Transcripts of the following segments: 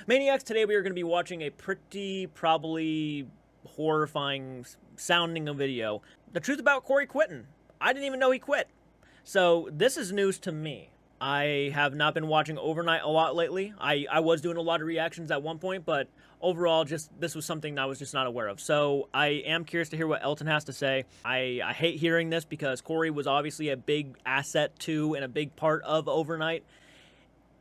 Maniacs, today we are going to be watching a probably horrifying sounding video. The truth about Corey quitting. I didn't even know he quit. So this is news to me. I have not been watching Overnight a lot lately. I was doing a lot of reactions at one point, but overall, this was something I was just not aware of. So I am curious to hear what Elton has to say. I hate hearing this because Corey was obviously a big asset to and a big part of Overnight.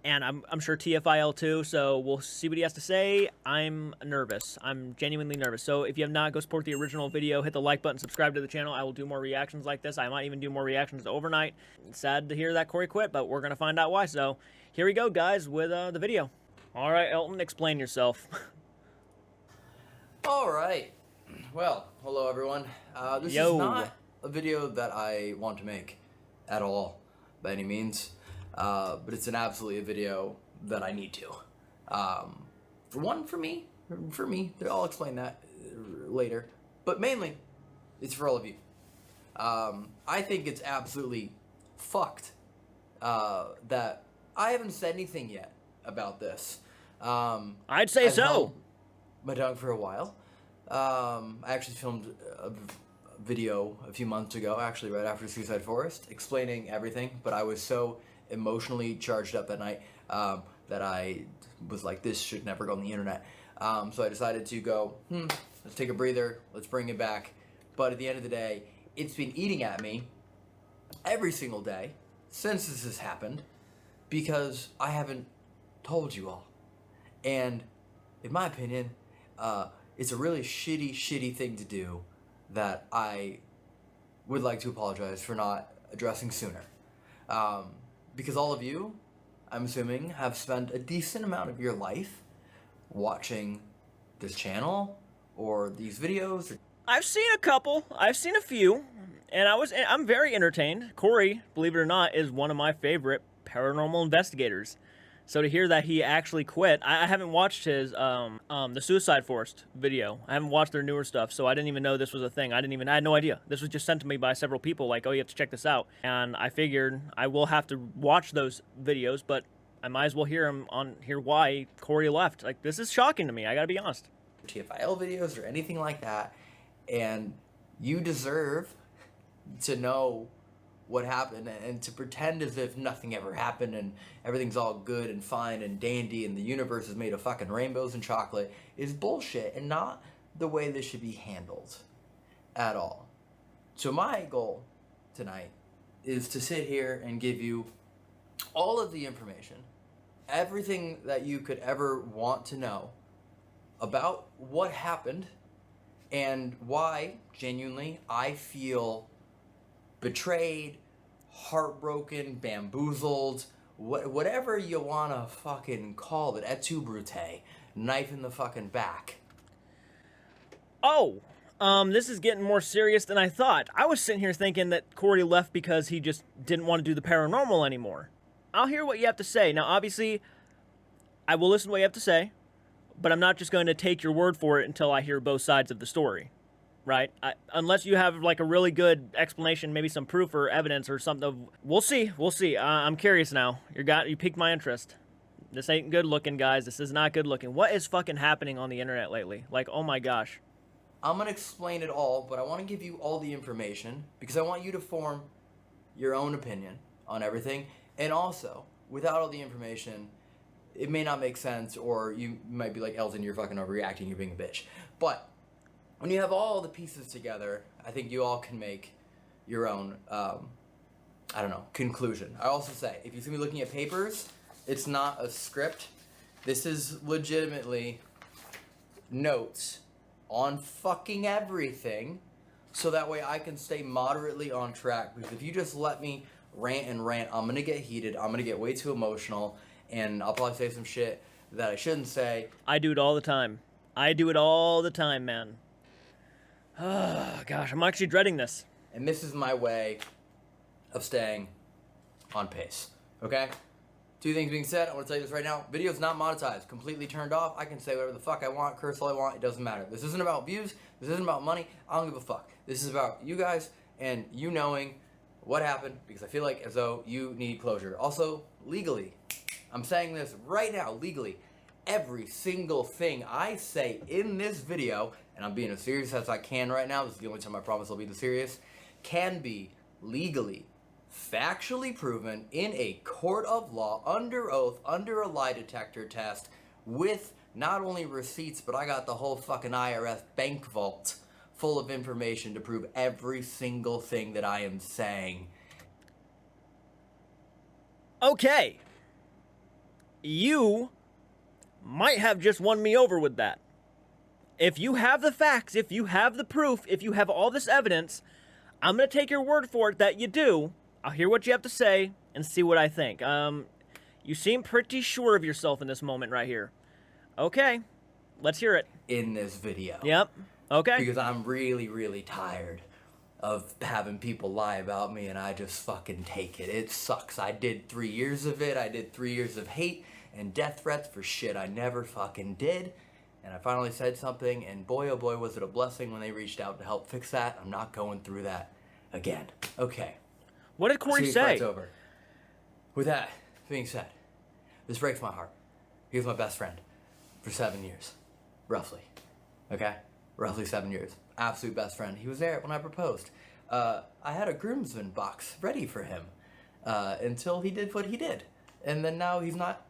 And I'm sure TFIL too, so we'll see what he has to say. I'm nervous. I'm genuinely nervous. So if you have not, go support the original video, hit the like button, subscribe to the channel. I will do more reactions like this. I might even do more reactions to Overnight. Sad to hear that Corey quit, but we're going to find out why. So here we go, guys, with the video. All right, Elton, explain yourself. All right. Well, hello, everyone. This is not a video that I want to make at all, by any means. But it's absolutely a video that I need to. For me, I'll explain that later. But mainly, it's for all of you. I think it's absolutely fucked that I haven't said anything yet about this. I'd say so. Held my tongue for a while. I actually filmed a video a few months ago, actually right after Suicide Forest, explaining everything, but I was so emotionally charged up that night that I was like, this should never go on the internet. So I decided to go, let's take a breather, let's bring it back. But at the end of the day, it's been eating at me every single day since this has happened because I haven't told you all. And in my opinion, it's a really shitty thing to do that I would like to apologize for not addressing sooner. Because all of you, I'm assuming, have spent a decent amount of your life watching this channel or these videos. I've seen a couple. I've seen a few, and I'm very entertained. Corey, believe it or not, is one of my favorite paranormal investigators. So to hear that he actually quit, I haven't watched his the Suicide Forest video. I haven't watched their newer stuff, so I didn't even know this was a thing. I had no idea. This was just sent to me by several people, like, oh, you have to check this out. And I figured I will have to watch those videos, but I might as well hear why Corey left. Like, this is shocking to me. I gotta be honest. TFIL videos or anything like that, and you deserve to know what happened and to pretend as if nothing ever happened and everything's all good and fine and dandy and the universe is made of fucking rainbows and chocolate is bullshit and not the way this should be handled at all. So my goal tonight is to sit here and give you all of the information, everything that you could ever want to know about what happened and why genuinely I feel betrayed, heartbroken, bamboozled, whatever you want to fucking call it, et tu brute, knife in the fucking back. Oh, this is getting more serious than I thought. I was sitting here thinking that Corey left because he just didn't want to do the paranormal anymore. I'll hear what you have to say. Now, obviously, I will listen to what you have to say, but I'm not just going to take your word for it until I hear both sides of the story. Right? Unless you have like a really good explanation, maybe some proof or evidence or something. We'll see. We'll see. I'm curious now. You piqued my interest. This ain't good looking, guys. This is not good looking. What is fucking happening on the internet lately? Like, oh my gosh. I'm gonna explain it all, but I want to give you all the information because I want you to form your own opinion on everything. And also, without all the information, it may not make sense, or you might be like, Elton, you're fucking overreacting, you're being a bitch. But when you have all the pieces together, I think you all can make your own, conclusion. I also say, if you see me looking at papers, it's not a script. This is legitimately notes on fucking everything, so that way I can stay moderately on track. Because if you just let me rant, I'm gonna get heated, I'm gonna get way too emotional, and I'll probably say some shit that I shouldn't say. I do it all the time. Man. Oh, gosh, I'm actually dreading this. And this is my way of staying on pace, okay? Two things being said, I want to tell you this right now. Video's not monetized, completely turned off. I can say whatever the fuck I want, curse all I want, it doesn't matter. This isn't about views, this isn't about money, I don't give a fuck. This is about you guys and you knowing what happened, because I feel like as though you need closure. Also, legally, I'm saying this right now, legally, every single thing I say in this video, and I'm being as serious as I can right now, this is the only time I promise I'll be this serious, can be legally, factually proven in a court of law, under oath, under a lie detector test, with not only receipts, but I got the whole fucking IRS bank vault full of information to prove every single thing that I am saying. Okay. You might have just won me over with that. If you have the facts, if you have the proof, if you have all this evidence, I'm going to take your word for it that you do. I'll hear what you have to say and see what I think. You seem pretty sure of yourself in this moment right here. Okay, let's hear it. In this video. Yep, okay. Because I'm really, really tired of having people lie about me, and I just fucking take it. It sucks. I did 3 years of it. I did 3 years of hate and death threats for shit I never fucking did. And I finally said something, and boy, oh boy, was it a blessing when they reached out to help fix that. I'm not going through that again. Okay. What did Corey say? Fight's over. With that being said, this breaks my heart. He was my best friend for 7 years, roughly. Okay? Roughly 7 years. Absolute best friend. He was there when I proposed. I had a groomsman box ready for him until he did what he did. And then now he's not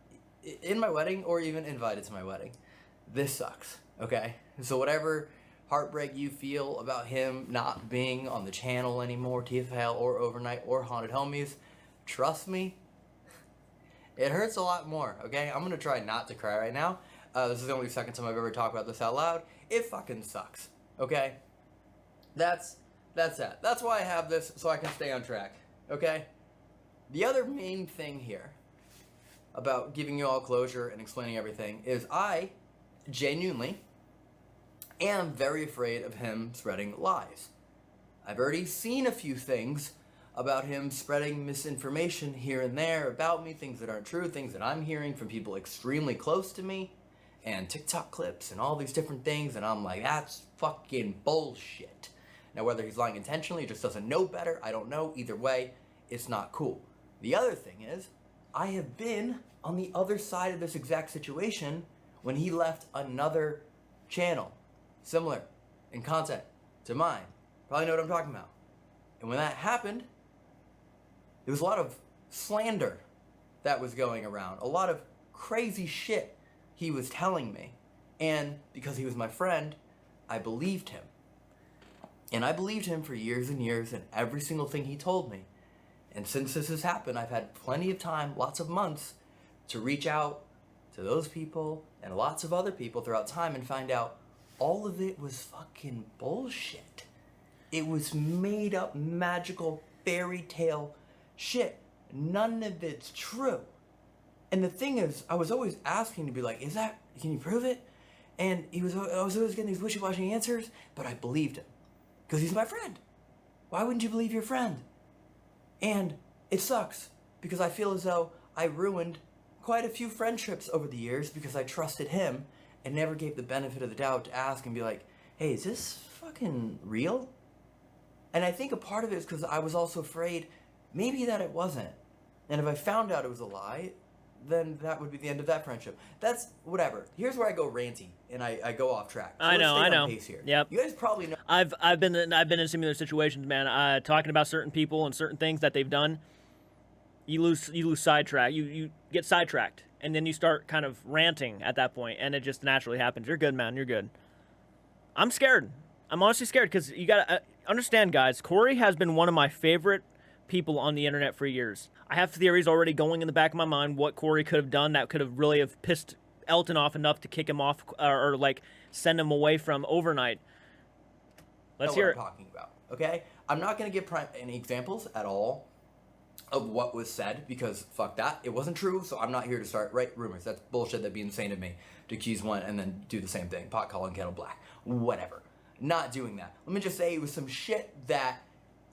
in my wedding or even invited to my wedding. This sucks, okay? So whatever heartbreak you feel about him not being on the channel anymore, TFL or Overnight or Haunted Homies, trust me, it hurts a lot more, okay? I'm gonna try not to cry right now. This is the only second time I've ever talked about this out loud. It fucking sucks, okay? That's that. That's why I have this, so I can stay on track, okay? The other main thing here about giving you all closure and explaining everything is I genuinely am very afraid of him spreading lies. I've already seen a few things about him spreading misinformation here and there about me, things that aren't true, things that I'm hearing from people extremely close to me, and TikTok clips and all these different things, and I'm like, that's fucking bullshit. Now, whether he's lying intentionally or just doesn't know better, I don't know. Either way, it's not cool. The other thing is, I have been on the other side of this exact situation when he left another channel, similar in content to mine. Probably know what I'm talking about. And when that happened, there was a lot of slander that was going around. A lot of crazy shit he was telling me. And because he was my friend, I believed him. And I believed him for years and years and every single thing he told me. And since this has happened, I've had plenty of time, lots of months, to reach out to those people and lots of other people throughout time and find out all of it was fucking bullshit. It was made up, magical, fairy tale shit. None of it's true. And the thing is, I was always asking to be like, can you prove it? And I was always getting these wishy-washy answers, but I believed him. Because he's my friend. Why wouldn't you believe your friend? And it sucks, because I feel as though I ruined quite a few friendships over the years because I trusted him and never gave the benefit of the doubt to ask and be like, hey, is this fucking real? And I think a part of it is because I was also afraid maybe that it wasn't. And if I found out it was a lie, then that would be the end of that friendship. That's whatever. Here's where I go ranty and I go off track. So I know. on pace here. Yep. You guys probably know. I've been in similar situations, man. Talking about certain people and certain things that they've done. You lose sidetrack. You get sidetracked, and then you start kind of ranting at that point, and it just naturally happens. You're good, man. You're good. I'm scared. I'm honestly scared because you gotta understand, guys. Corey has been one of my favorite people on the internet for years. I have theories already going in the back of my mind what Corey could have done that could have really have pissed Elton off enough to kick him off or like send him away from Overnight. Let's hear it. What I'm talking about, okay? I'm not gonna give any examples at all of what was said because fuck that, it wasn't true. So I'm not here to start rumors. That's bullshit. That'd be insane of me to accuse one and then do the same thing. Pot calling kettle black, whatever. Not doing that. Let me just say it was some shit that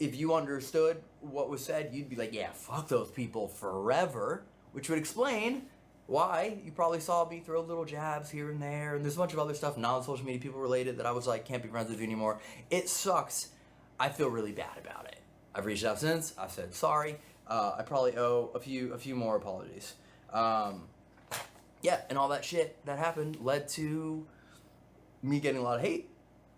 if you understood what was said, you'd be like, yeah, fuck those people forever, which would explain why you probably saw me throw little jabs here and there, and there's a bunch of other stuff, non-social media people related, that I was like, can't be friends with you anymore. It sucks. I feel really bad about it. I've reached out since. I've said sorry. I probably owe a few more apologies. yeah, and all that shit that happened led to me getting a lot of hate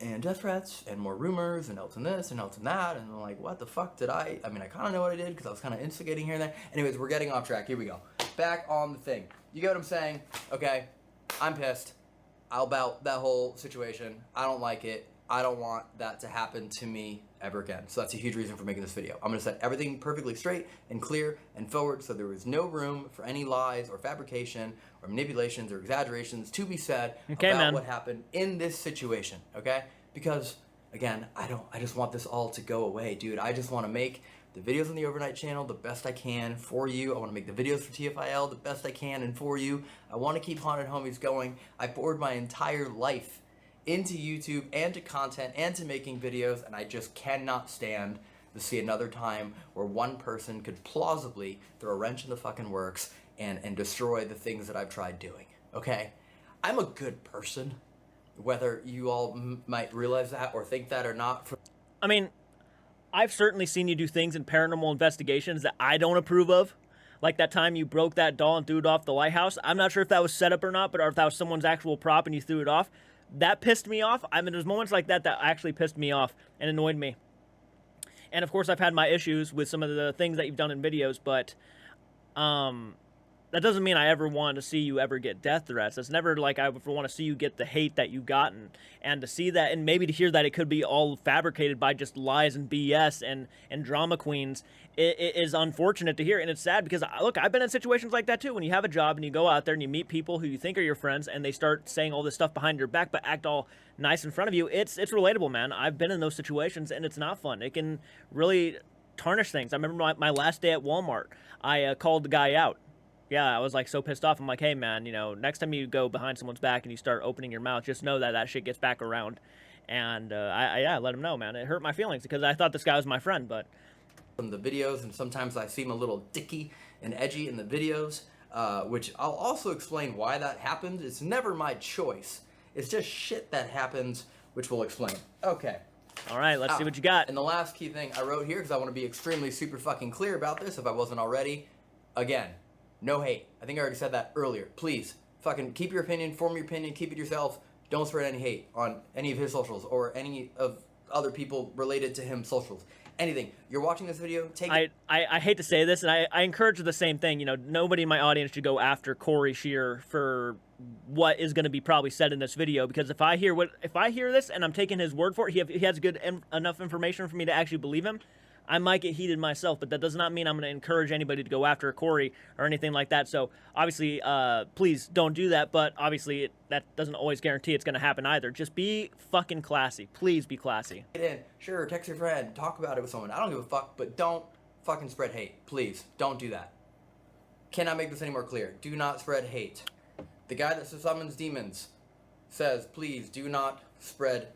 and death threats and more rumors and Elton this and Elton that, and I'm like, what the fuck did I mean, I kind of know what I did because I was kind of instigating here and there. Anyways, we're getting off track. Here we go. Back on the thing. You get what I'm saying? Okay, I'm pissed about that whole situation. I don't like it. I don't want that to happen to me ever again. So that's a huge reason for making this video. I'm going to set everything perfectly straight and clear and forward so there is no room for any lies or fabrication or manipulations or exaggerations to be said about what happened in this situation, okay? Because, again, I just want this all to go away, dude. I just want to make the videos on the Overnight channel the best I can for you. I want to make the videos for TFIL the best I can and for you. I want to keep Haunted Homies going. I poured my entire life into YouTube and to content and to making videos, and I just cannot stand to see another time where one person could plausibly throw a wrench in the fucking works and destroy the things that I've tried doing, okay? I'm a good person, whether you all might realize that or think that or not. I mean, I've certainly seen you do things in paranormal investigations that I don't approve of. Like that time you broke that doll and threw it off the lighthouse. I'm not sure if that was set up or not, but or if that was someone's actual prop and you threw it off. That pissed me off. I mean, there's moments like that that actually pissed me off and annoyed me. And of course, I've had my issues with some of the things that you've done in videos, but that doesn't mean I ever want to see you ever get death threats. It's never like I would want to see you get the hate that you've gotten. And to see that, and maybe to hear that it could be all fabricated by just lies and BS and drama queens, it is unfortunate to hear. And it's sad because, look, I've been in situations like that too. When you have a job and you go out there and you meet people who you think are your friends and they start saying all this stuff behind your back but act all nice in front of you, it's relatable, man. I've been in those situations and it's not fun. It can really tarnish things. I remember my last day at Walmart, I called the guy out. Yeah, I was like so pissed off. I'm like, hey man, you know, next time you go behind someone's back and you start opening your mouth, just know that that shit gets back around. And I let him know, man. It hurt my feelings because I thought this guy was my friend, but from the videos, and sometimes I seem a little dicky and edgy in the videos, which I'll also explain why that happened. It's never my choice. It's just shit that happens, which we'll explain. Okay. All right, let's see what you got. And the last key thing I wrote here, because I want to be extremely super fucking clear about this if I wasn't already, again, no hate. I think I already said that earlier. Please, fucking keep your opinion, form your opinion, keep it yourself. Don't spread any hate on any of his socials or any of other people related to him socials. Anything. You're watching this video, take it. I hate to say this, and I encourage the same thing. You know, nobody in my audience should go after Corey Shear for what is going to be probably said in this video, because if I hear this and I'm taking his word for it, he has good enough information for me to actually believe him, I might get heated myself, but that does not mean I'm going to encourage anybody to go after Corey or anything like that. So obviously, please don't do that, but obviously that doesn't always guarantee it's going to happen either. Just be fucking classy. Please be classy. Get in. Sure, text your friend, talk about it with someone. I don't give a fuck, but don't fucking spread hate. Please, don't do that. Cannot make this any more clear. Do not spread hate. The guy that summons demons says, please do not spread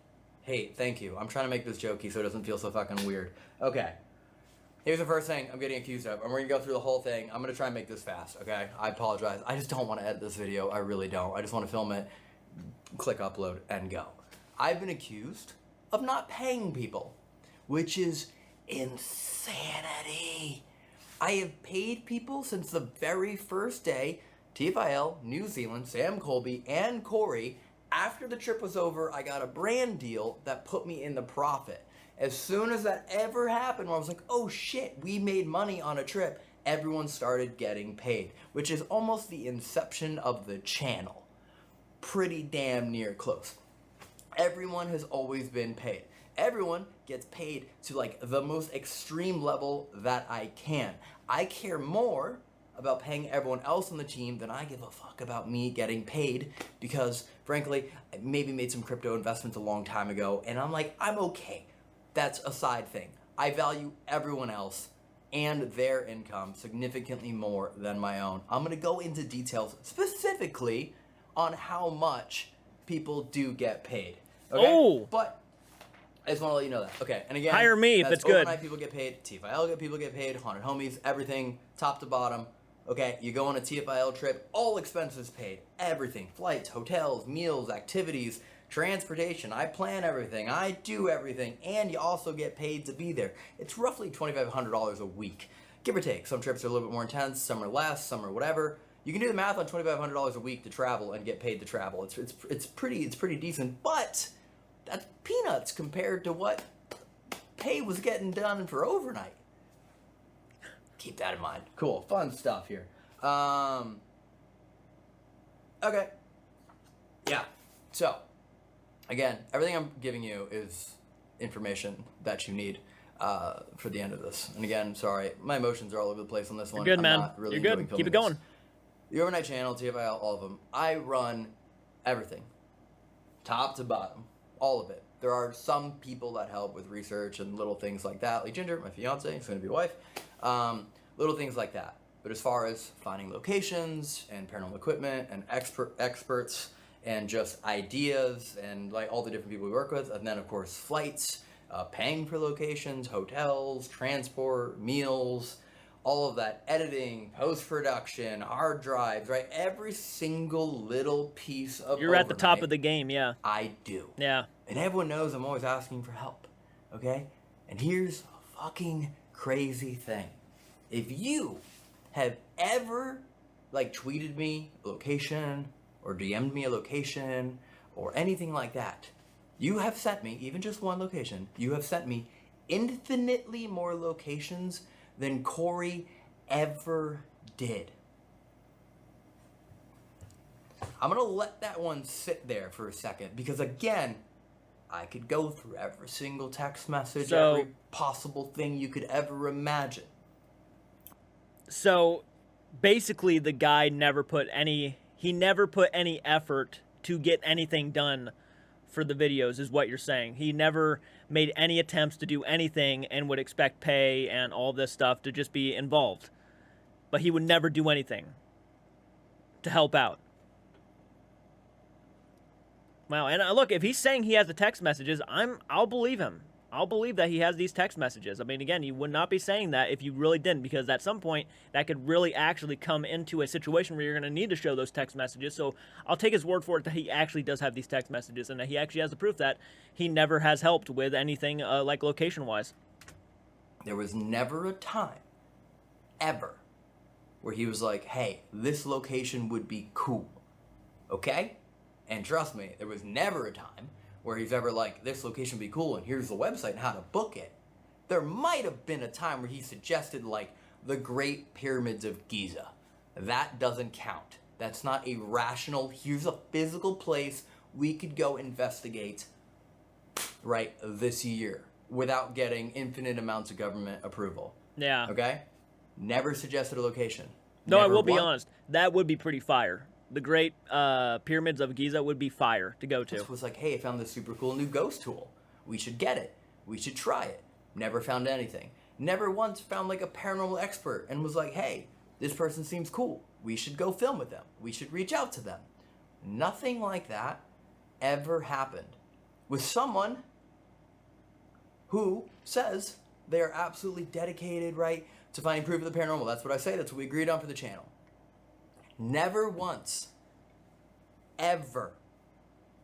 hate. Thank you. I'm trying to make this jokey so it doesn't feel so fucking weird. Okay. Here's the first thing I'm getting accused of. I'm going to go through the whole thing. I'm going to try and make this fast, okay? I apologize. I just don't want to edit this video. I really don't. I just want to film it, click upload, and go. I've been accused of not paying people, which is insanity. I have paid people since the very first day. TFIL, New Zealand, Sam Colby, and Corey. After the trip was over, I got a brand deal that put me in the profit. As soon as that ever happened, where I was like, oh shit, we made money on a trip, everyone started getting paid, which is almost the inception of the channel. Pretty damn near close. Everyone has always been paid. Everyone gets paid to like the most extreme level that I can. I care more about paying everyone else on the team than I give a fuck about me getting paid, because frankly, I maybe made some crypto investments a long time ago and I'm like, I'm okay. That's a side thing. I value everyone else and their income significantly more than my own. I'm going to go into details specifically on how much people do get paid. Okay? Oh! But I just want to let you know that. Okay, and again, hire me if it's good. Overnight people get paid, TFIL people get paid, Haunted Homies, everything, top to bottom. Okay, you go on a TFIL trip, all expenses paid, everything, flights, hotels, meals, activities, transportation. I plan everything, I do everything, and you also get paid to be there. It's roughly $2,500 a week, give or take. Some trips are a little bit more intense, some are less, some are whatever. You can do the math on $2,500 a week to travel and get paid to travel. It's pretty decent, but that's peanuts compared to what pay was getting done for overnight. Keep that in mind. Cool, fun stuff here. Okay. Yeah. So, again, everything I'm giving you is information that you need for the end of this. And again, sorry, my emotions are all over the place on this one. You're good, I'm man. not really You're enjoying good. Keep it filming going. this. The Overnight Channel, TFIL, all of them. I run everything, top to bottom, all of it. There are some people that help with research and little things like that, like Ginger, my fiance, soon to be wife, little things like that. But as far as finding locations and paranormal equipment and experts and just ideas and like all the different people we work with, and then of course flights, paying for locations, hotels, transport, meals, all of that, editing, post-production, hard drives, right? Every single little piece of You're at the top overnight, of the game, yeah. I do. Yeah. And everyone knows I'm always asking for help, okay? And here's a fucking crazy thing. If you have ever, like, tweeted me a location or DM'd me a location or anything like that, you have sent me, even just one location, you have sent me infinitely more locations than Corey ever did. I'm gonna let that one sit there for a second because again, I could go through every single text message, every possible thing you could ever imagine. So basically the guy never put any effort to get anything done for the videos is what you're saying. He never made any attempts to do anything and would expect pay and all this stuff to just be involved. But he would never do anything to help out. Wow, and look, if he's saying he has the text messages, I'll believe him. I'll believe that he has these text messages. I mean, again, you would not be saying that if you really didn't, because at some point that could really actually come into a situation where you're going to need to show those text messages. So I'll take his word for it that he actually does have these text messages and that he actually has the proof that he never has helped with anything like location-wise. There was never a time, ever, where he was like, hey, this location would be cool, okay? And trust me, there was never a time where he's ever like, this location would be cool and here's the website and how to book it. There might have been a time where he suggested like the Great Pyramids of Giza. That doesn't count. That's not a rational, here's a physical place we could go investigate right this year without getting infinite amounts of government approval. Yeah. Okay? Never suggested a location. No, Never I will be once. honest. That would be pretty fire. The Great Pyramids of Giza would be fire to go to. This was like, hey, I found this super cool new ghost tool. We should get it. We should try it. Never found anything. Never once found like a paranormal expert and was like, hey, this person seems cool. We should go film with them. We should reach out to them. Nothing like that ever happened with someone who says they are absolutely dedicated, right, to finding proof of the paranormal. That's what I say. That's what we agreed on for the channel. Never once, ever,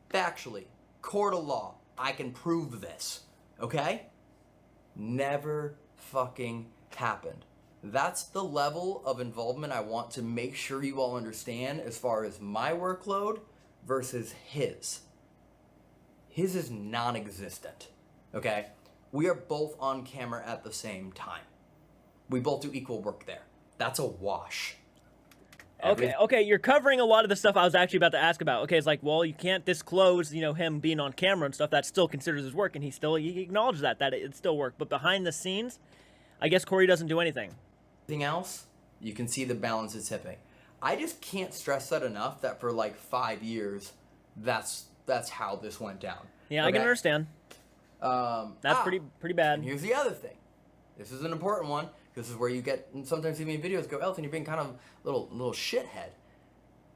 factually, court of law, I can prove this, okay? Never fucking happened. That's the level of involvement I want to make sure you all understand as far as my workload versus his. His is non-existent, okay? We are both on camera at the same time. We both do equal work there. That's a wash. Okay, you're covering a lot of the stuff I was actually about to ask about. Okay, it's like, well, you can't disclose, him being on camera and stuff. That still considers his work, and he acknowledges that it still worked. But behind the scenes, I guess Corey doesn't do anything. Anything else, you can see the balance is tipping. I just can't stress that enough that for like 5 years, that's how this went down. Yeah, okay? I can understand. That's pretty bad. And here's the other thing. This is an important one. This is where you get, sometimes see me in videos go, Elton, you're being kind of little shithead.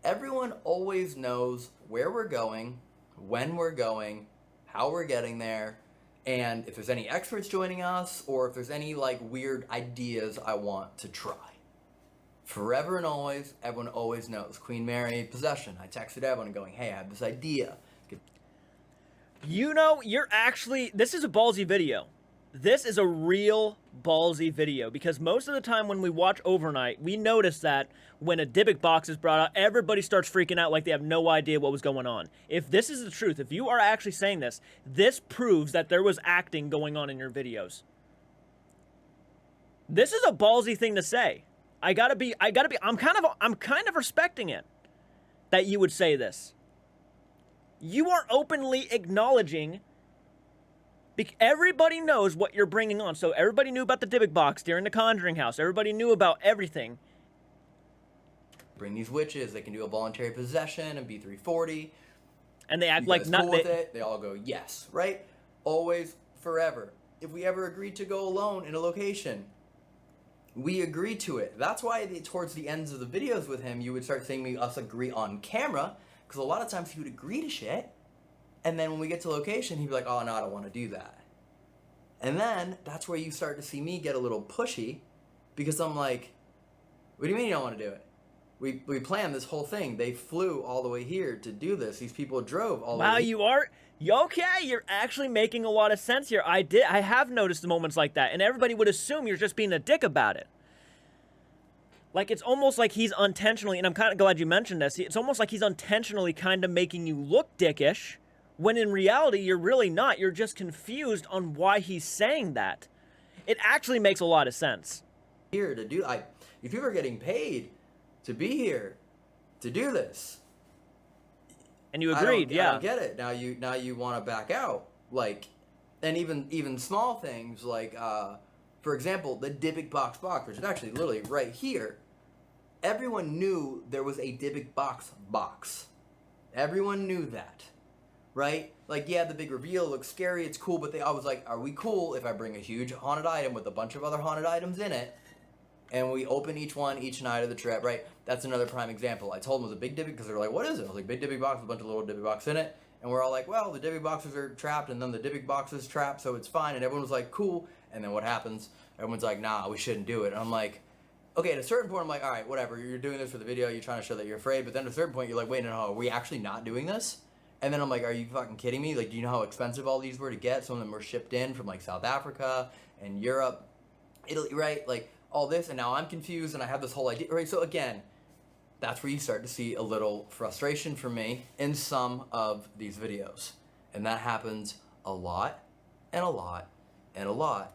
Everyone always knows where we're going, when we're going, how we're getting there, and if there's any experts joining us, or if there's any like weird ideas I want to try. Forever and always, everyone always knows. Queen Mary possession. I texted everyone going, hey, I have this idea. This is a ballsy video. This is a real ballsy video because most of the time when we watch Overnight, we notice that when a Dybbuk box is brought out, everybody starts freaking out like they have no idea what was going on. If this is the truth, if you are actually saying this, this proves that there was acting going on in your videos. This is a ballsy thing to say. I'm kind of respecting it that you would say this. You are openly acknowledging. Everybody knows what you're bringing on. So everybody knew about the Dybbuk box during the Conjuring house. Everybody knew about everything. Bring these witches. They can do a voluntary possession and B340. And they act you like guys not cool with it. They all go yes, right? Always, forever. If we ever agreed to go alone in a location, we agreed to it. That's why towards the ends of the videos with him, you would start seeing us agree on camera, because a lot of times he would agree to shit. And then when we get to location, he'd be like, oh, no, I don't want to do that. And then that's where you start to see me get a little pushy because I'm like, what do you mean you don't want to do it? We planned this whole thing. They flew all the way here to do this. These people drove all the way. Wow, you're actually making a lot of sense here. I have noticed moments like that, and everybody would assume you're just being a dick about it. Like, it's almost like he's unintentionally, and I'm kind of glad you mentioned this, it's almost like he's unintentionally kind of making you look dickish, when in reality, you're really not. You're just confused on why he's saying that. It actually makes a lot of sense. Here to do, if you were getting paid to be here to do this, and you agreed, I don't get it. Now you want to back out, like, and even small things like, for example, the Dybbuk box, which is actually literally right here. Everyone knew there was a Dybbuk box. Everyone knew that. Right? Like, yeah, the big reveal looks scary, it's cool, but I was like, are we cool if I bring a huge haunted item with a bunch of other haunted items in it, and we open each night of the trip, right? That's another prime example. I told them it was a big Dybbuk, because they were like, what is it? I was like, big Dybbuk box with a bunch of little Dybbuk boxes in it, and we're all like, well, the Dybbuk boxes are trapped, and then the Dybbuk box is trapped, so it's fine, and everyone was like, cool, and then what happens? Everyone's like, nah, we shouldn't do it, and I'm like, okay, at a certain point, I'm like, all right, whatever, you're doing this for the video, you're trying to show that you're afraid, but then at a certain point, you're like, wait, no, are we actually not doing this? And then I'm like, are you fucking kidding me? Like, do you know how expensive all these were to get? Some of them were shipped in from, like, South Africa and Europe, Italy, right? Like, all this, and now I'm confused, and I have this whole idea, right? So, again, that's where you start to see a little frustration from me in some of these videos. And that happens a lot, and a lot, and a lot.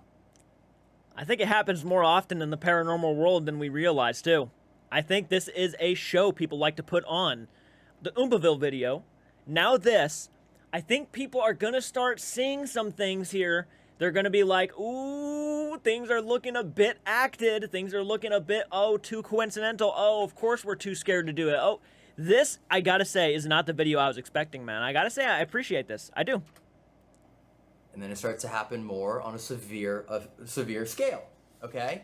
I think it happens more often in the paranormal world than we realize, too. I think this is a show people like to put on. The Oompaville video... Now this, I think people are going to start seeing some things here. They're going to be like, ooh, things are looking a bit acted. Things are looking a bit, too coincidental. Oh, of course we're too scared to do it. Oh, this, I got to say, is not the video I was expecting, man. I got to say, I appreciate this. I do. And then it starts to happen more on a severe scale, okay?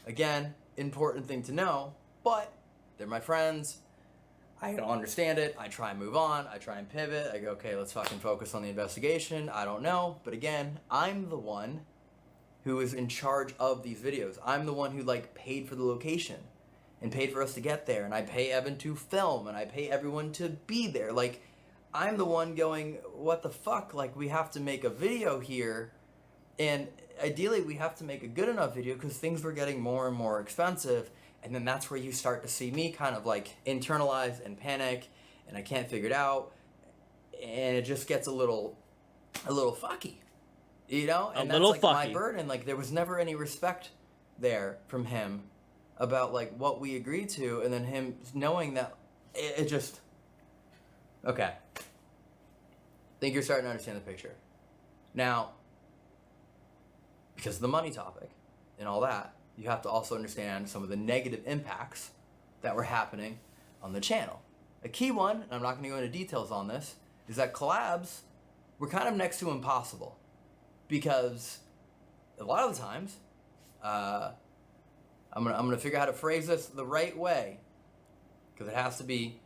Again, important thing to know, but they're my friends. I don't understand it. I try and move on. I try and pivot. I go, okay, let's fucking focus on the investigation. I don't know. But again, I'm the one who is in charge of these videos. I'm the one who, like, paid for the location and paid for us to get there. And I pay Evan to film and I pay everyone to be there. Like, I'm the one going, what the fuck? Like, we have to make a video here. And ideally, we have to make a good enough video because things were getting more and more expensive. And then that's where you start to see me kind of like internalize and panic, and I can't figure it out, and it just gets a little fucky, you know? And that's like my burden. Like, there was never any respect there from him about like what we agreed to, and then him knowing that it just, okay. I think you're starting to understand the picture. Now, because of the money topic and all that, you have to also understand some of the negative impacts that were happening on the channel. A key one, and I'm not going to go into details on this, is that collabs were kind of next to impossible. Because a lot of the times, I'm gonna figure out how to phrase this the right way, because it has to be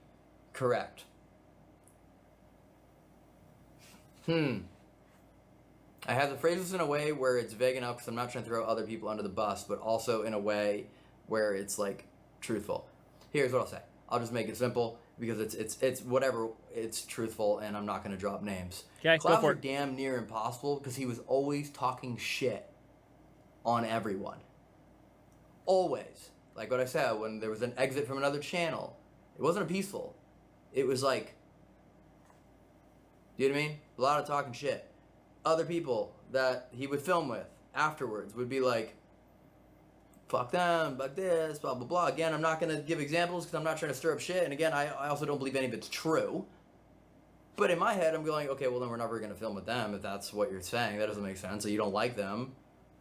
correct. I have to phrase this in a way where it's vague enough because I'm not trying to throw other people under the bus, but also in a way where it's, like, truthful. Here's what I'll say. I'll just make it simple because it's whatever, it's truthful, and I'm not going to drop names. Okay, go Collabs for are it. damn near impossible because he was always talking shit on everyone. Always. Like what I said, when there was an exit from another channel, it wasn't a peaceful. It was like, you know what I mean? A lot of talking shit. Other people that he would film with afterwards would be like, fuck them, fuck this, blah, blah, blah. Again, I'm not going to give examples because I'm not trying to stir up shit. And again, I also don't believe any of it's true. But in my head, I'm going, okay, well, then we're never going to film with them if that's what you're saying. That doesn't make sense. So you don't like them.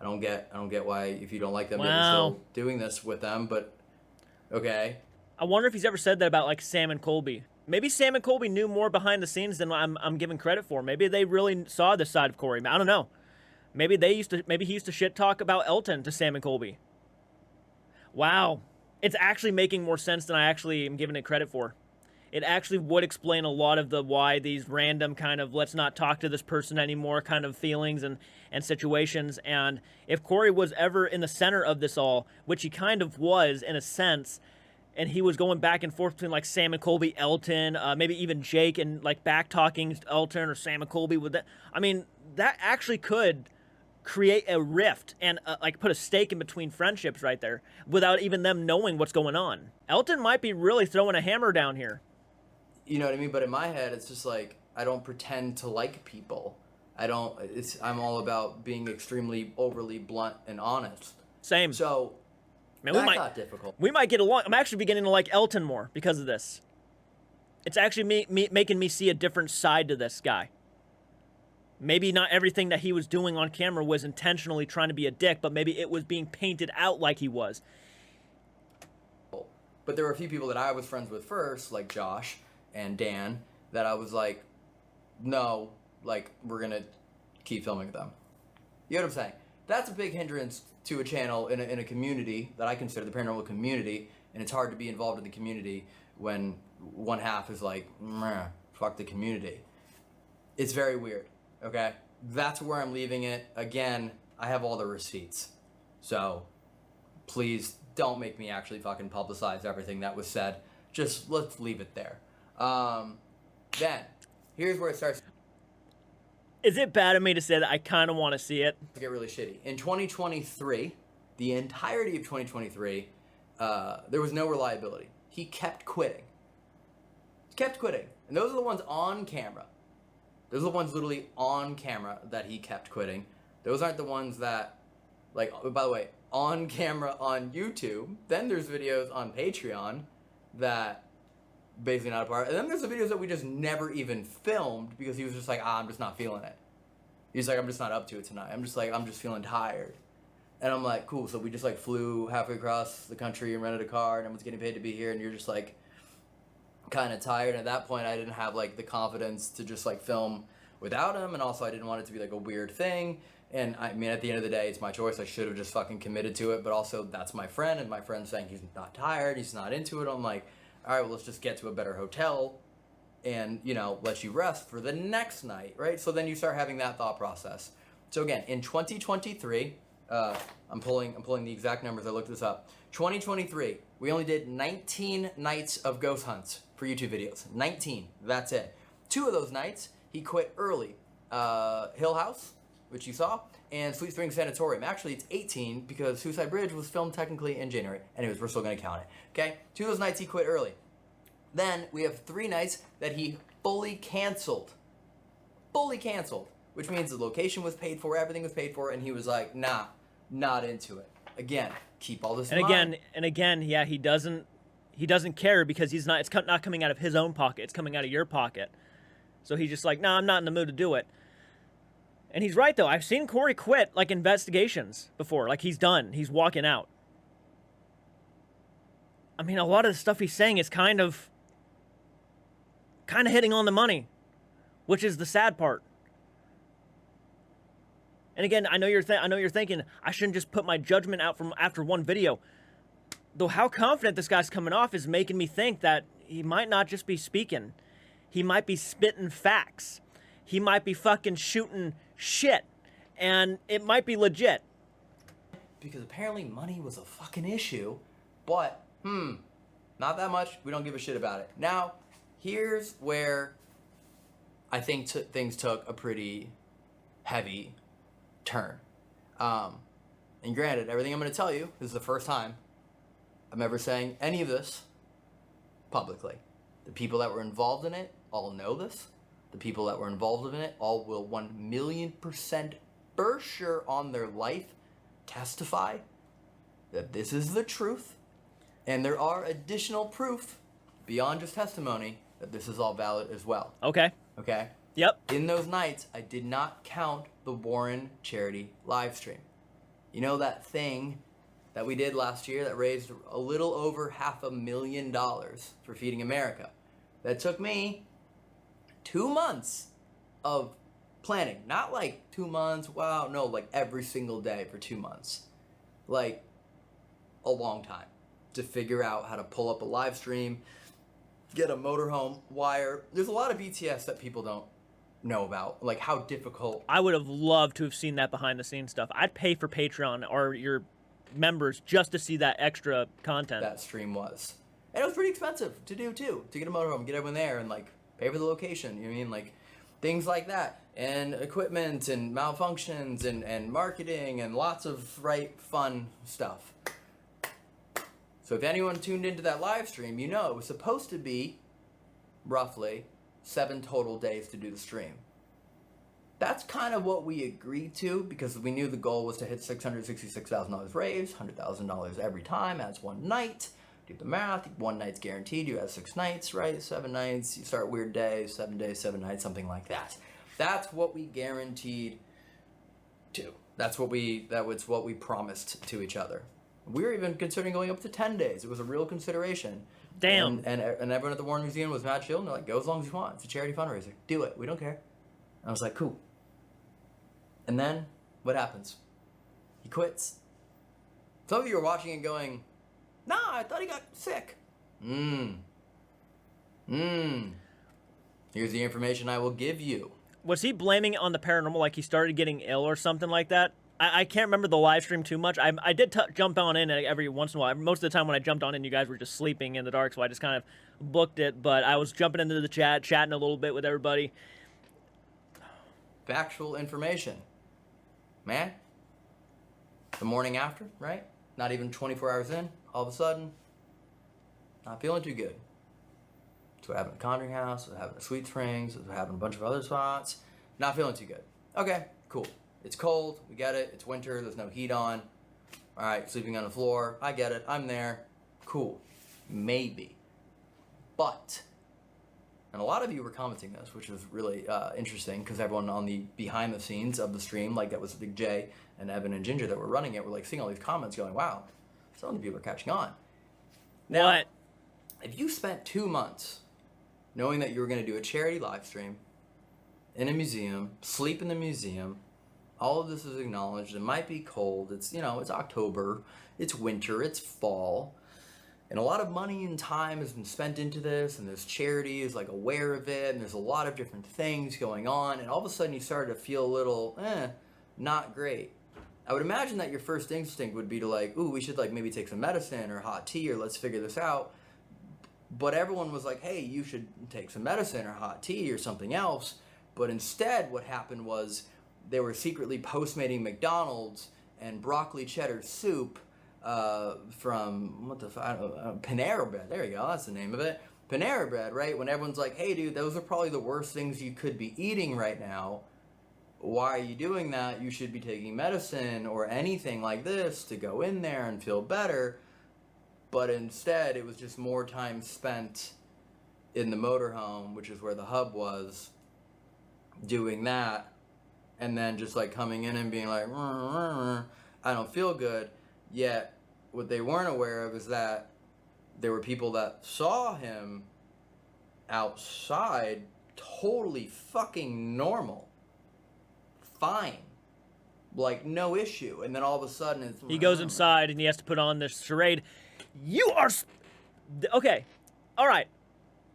I don't get why, if you don't like them, you're still doing this with them. But, okay. I wonder if he's ever said that about, like, Sam and Colby. Maybe Sam and Colby knew more behind the scenes than I'm giving credit for. Maybe they really saw this side of Corey. I don't know. Maybe he used to shit talk about Elton to Sam and Colby. Wow. It's actually making more sense than I actually am giving it credit for. It actually would explain a lot of the why these random kind of let's not talk to this person anymore kind of feelings and situations. And if Corey was ever in the center of this all, which he kind of was in a sense, and he was going back and forth between like Sam and Colby, Elton, maybe even Jake, and like back talking Elton or Sam and Colby with that. I mean, that actually could create a rift and like put a stake in between friendships right there without even them knowing what's going on. Elton might be really throwing a hammer down here. You know what I mean? But in my head, it's just like, I don't pretend to like people. I'm all about being extremely overly blunt and honest. Same. So, man, that got difficult. We might get along. I'm actually beginning to like Elton more because of this. It's actually making me see a different side to this guy. Maybe not everything that he was doing on camera was intentionally trying to be a dick, but maybe it was being painted out like he was. But there were a few people that I was friends with first, like Josh and Dan, that I was like, no, like, we're going to keep filming with them. You know what I'm saying? That's a big hindrance to a channel in a community that I consider the paranormal community, and it's hard to be involved in the community when one half is like, meh, fuck the community. It's very weird. Okay, that's where I'm leaving it. Again, I have all the receipts. So, please don't make me actually fucking publicize everything that was said. Just let's leave it there. Then, here's where it starts Is it bad of me to say that I kind of want to see it? to get really shitty. In 2023, the entirety of 2023, there was no reliability. He kept quitting. And those are the ones on camera. Those are the ones literally on camera that he kept quitting. Those aren't the ones that, like, by the way, on camera on YouTube. Then there's videos on Patreon that basically not a part. And then there's the videos that we just never even filmed because he was just like, I'm just not feeling it. He's like, I'm just not up to it tonight. I'm just feeling tired. And I'm like, cool. So we just like flew halfway across the country and rented a car and everyone's getting paid to be here and you're just like, kind of tired. And at that point I didn't have like the confidence to just like film without him, and also I didn't want it to be like a weird thing. And I mean, at the end of the day, it's my choice. I should have just fucking committed to it, but also that's my friend, and my friend's saying he's not tired, he's not into it. I'm like, all right, well, let's just get to a better hotel and, you know, let you rest for the next night, right? So then you start having that thought process. So again, in 2023, I'm pulling the exact numbers, I looked this up. 2023, we only did 19 nights of ghost hunts for YouTube videos. 19, that's it. 2 of those nights, he quit early. Hill House, which you saw, and Sweet Springs Sanatorium. Actually, it's 18 because Suicide Bridge was filmed technically in January. Anyways, we're still going to count it. Okay? 2 of those nights he quit early. Then we have 3 nights that he fully canceled. Fully canceled. Which means the location was paid for, everything was paid for, and he was like, nah, not into it. Again, keep all this in mind. And again, yeah, he doesn't care because it's not coming out of his own pocket. It's coming out of your pocket. So he's just like, nah, I'm not in the mood to do it. And he's right, though. I've seen Corey quit, like, investigations before. Like, he's done. He's walking out. I mean, a lot of the stuff he's saying is kind of hitting on the money, which is the sad part. And again, I know you're thinking, I shouldn't just put my judgment out from after one video. Though how confident this guy's coming off is making me think that he might not just be speaking. He might be spitting facts. He might be fucking shooting shit. And it might be legit. Because apparently money was a fucking issue. But, Not that much. We don't give a shit about it. Now, here's where I think things took a pretty heavy turn. And granted, everything I'm going to tell you is the first time I'm ever saying any of this publicly. The people that were involved in it all know this. The people that were involved in it all will 1,000,000% for sure on their life testify that this is the truth. And there are additional proof beyond just testimony that this is all valid as well. Okay. Okay? Yep. In those nights, I did not count the Warren charity live stream. You know that thing that we did last year that raised a little over $500,000 for Feeding America? That took me 2 months of planning. Not like 2 months, wow, no, like every single day for 2 months. Like a long time to figure out how to pull up a live stream, get a motorhome wire. There's a lot of BTS that people don't know about, like how difficult. I would have loved to have seen that behind the scenes stuff. I'd pay for Patreon or your members just to see that extra content. That stream was. And it was pretty expensive to do too, to get a motorhome, get everyone there and like pay for the location, you know what I mean? Like things like that. And equipment and malfunctions and marketing and lots of fun stuff. So if anyone tuned into that live stream, you know it was supposed to be roughly 7 total days to do the stream. That's kind of what we agreed to because we knew the goal was to hit $666,000 raised, $100,000 every time. That's one night. Do the math. One night's guaranteed. You have 6 nights, right? 7 nights. You start weird days, 7 days, 7 nights, something like that. That's what we guaranteed to. That was what we promised to each other. We were even considering going up to 10 days. It was a real consideration. Damn. And everyone at the Warren Museum was mad chill, and they're like, go as long as you want. It's a charity fundraiser. Do it. We don't care. And I was like, cool. And then, what happens? He quits. Some of you are watching and going, nah, I thought he got sick. Here's the information I will give you. Was he blaming it on the paranormal, like he started getting ill or something like that? I can't remember the live stream too much. I did jump on in every once in a while. Most of the time when I jumped on in, you guys were just sleeping in the dark, so I just kind of booked it. But I was jumping into the chat, chatting a little bit with everybody. Factual information. Man, the morning after, right? Not even 24 hours in, all of a sudden, not feeling too good. That's what happened at Conjuring House, what happened at Sweet Springs, what happened at a bunch of other spots. Not feeling too good. Okay, cool. It's cold, we get it, it's winter, there's no heat on. All right, sleeping on the floor, I get it, I'm there. Cool, maybe. But, and a lot of you were commenting this, which was really interesting, because everyone on the behind the scenes of the stream, like that was Big J and Evan and Ginger that were running it, were like seeing all these comments going, wow, some of the people are catching on. Now, What? If you spent 2 months knowing that you were going to do a charity live stream in a museum, sleep in the museum, all of this is acknowledged. It might be cold. It's, it's October. It's winter. It's fall. And a lot of money and time has been spent into this, and this charity is like aware of it, and there's a lot of different things going on, and all of a sudden you started to feel a little, not great. I would imagine that your first instinct would be to like, ooh, we should like maybe take some medicine or hot tea or let's figure this out. But everyone was like, hey, you should take some medicine or hot tea or something else. But instead what happened was they were secretly postmating McDonald's and broccoli cheddar soup from, Panera Bread. There you go, that's the name of it. Panera Bread, right? When everyone's like, hey, dude, those are probably the worst things you could be eating right now. Why are you doing that? You should be taking medicine or anything like this to go in there and feel better. But instead, it was just more time spent in the motorhome, which is where the hub was, doing that. And then just like coming in and being like, I don't feel good. Yet, what they weren't aware of is that there were people that saw him outside totally fucking normal. Fine. Like, no issue. And then all of a sudden it's... He goes inside and he has to put on this charade. You are... Okay. All right.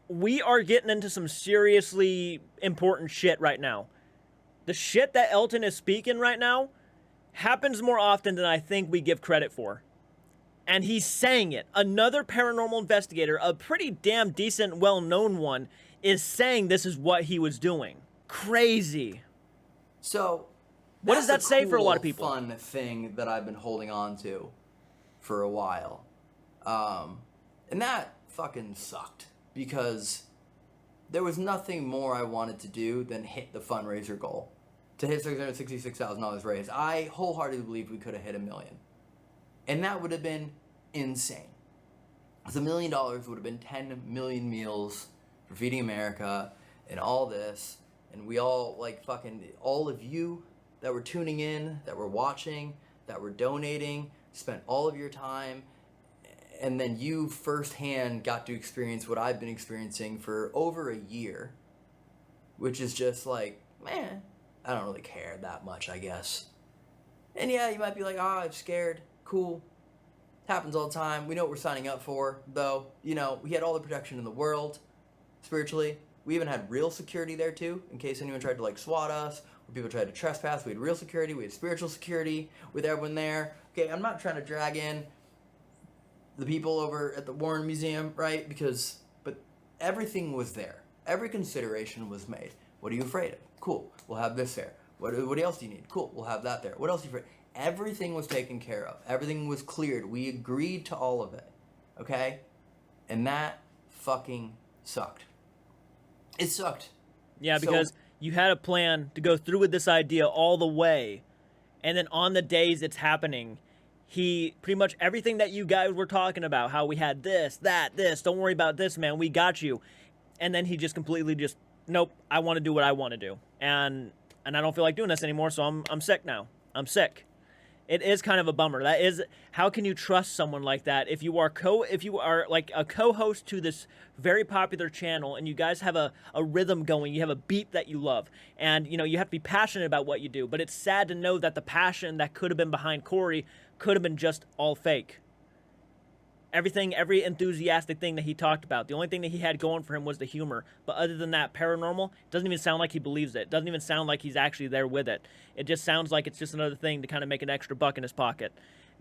We are getting into some seriously important shit right now. The shit that Elton is speaking right now happens more often than I think we give credit for. And he's saying it. Another paranormal investigator, a pretty damn decent, well-known one, is saying this is what he was doing. Crazy. So, What does that say for a lot of cool, people? Fun thing that I've been holding on to for a while, and that fucking sucked because there was nothing more I wanted to do than hit the fundraiser goal. To hit $666,000 raised, I wholeheartedly believe we could have hit $1 million, and that would have been insane. Because $1 million would have been 10 million meals for feeding America and all this, and we all, like, fucking, all of you that were tuning in, that were watching, that were donating, spent all of your time, and then you firsthand got to experience what I've been experiencing for over a year, which is just like, man, I don't really care that much, I guess. And yeah, you might be like, I'm scared. Cool. Happens all the time. We know what we're signing up for, though. You know, we had all the protection in the world, spiritually. We even had real security there, too, in case anyone tried to, like, swat us, or people tried to trespass. We had real security. We had spiritual security with everyone there. Okay, I'm not trying to drag in the people over at the Warren Museum, right? But everything was there. Every consideration was made. What are you afraid of? Cool, we'll have this there. What else do you need? Cool, we'll have that there. What else are you afraid of? Everything was taken care of. Everything was cleared. We agreed to all of it, okay? And that fucking sucked. It sucked. Yeah, because you had a plan to go through with this idea all the way, and then on the days it's happening, he pretty much everything that you guys were talking about, how we had this, that, this, don't worry about this, man, we got you. And then he just completely just, nope, I want to do what I want to do. And I don't feel like doing this anymore, so I'm sick now. I'm sick. It is kind of a bummer. That is, how can you trust someone like that if you are like a co-host to this very popular channel and you guys have a rhythm going, you have a beat that you love, and you know you have to be passionate about what you do. But it's sad to know that the passion that could have been behind Corey could have been just all fake. Every enthusiastic thing that he talked about, the only thing that he had going for him was the humor. But other than that, paranormal, doesn't even sound like he believes it. Doesn't even sound like he's actually there with it. It just sounds like it's just another thing to kind of make an extra buck in his pocket.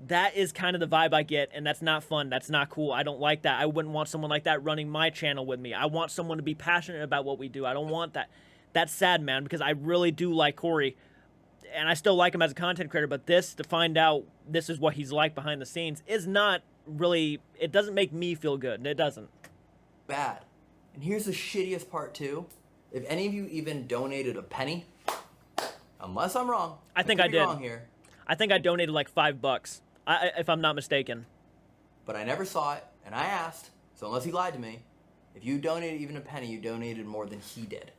That is kind of the vibe I get, and that's not fun. That's not cool. I don't like that. I wouldn't want someone like that running my channel with me. I want someone to be passionate about what we do. I don't want that. That's sad, man, because I really do like Corey, and I still like him as a content creator, but this, to find out this is what he's like behind the scenes, is not really, it doesn't make me feel good. It doesn't. Bad. And here's the shittiest part too. If any of you even donated a penny, unless I'm wrong, I think I did. Wrong here, I think I donated like $5, if I'm not mistaken. but I never saw it, and I asked. So unless he lied to me, if you donated even a penny, you donated more than he did.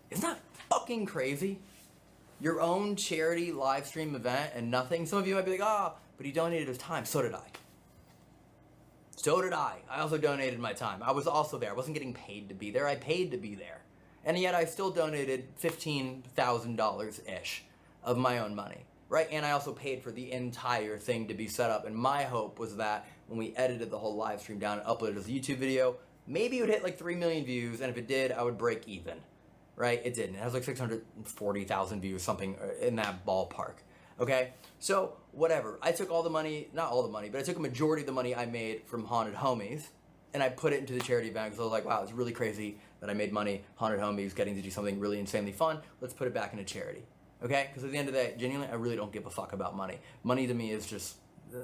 Isn't that fucking crazy? Your own charity live stream event and nothing. Some of you might be like, but he donated his time. So did I. So did I. I also donated my time. I was also there. I wasn't getting paid to be there. I paid to be there. And yet I still donated $15,000-ish of my own money. Right? And I also paid for the entire thing to be set up. And my hope was that when we edited the whole live stream down and uploaded it as a YouTube video, maybe it would hit like 3 million views. And if it did, I would break even. Right? It didn't. It has like 640,000 views, something in that ballpark. Okay? So, whatever. I took all the money, not all the money, but I took a majority of the money I made from Haunted Homies, and I put it into the charity event because I was like, wow, it's really crazy that I made money, Haunted Homies, getting to do something really insanely fun. Let's put it back into charity. Okay? Because at the end of the day, genuinely, I really don't give a fuck about money. Money to me is just,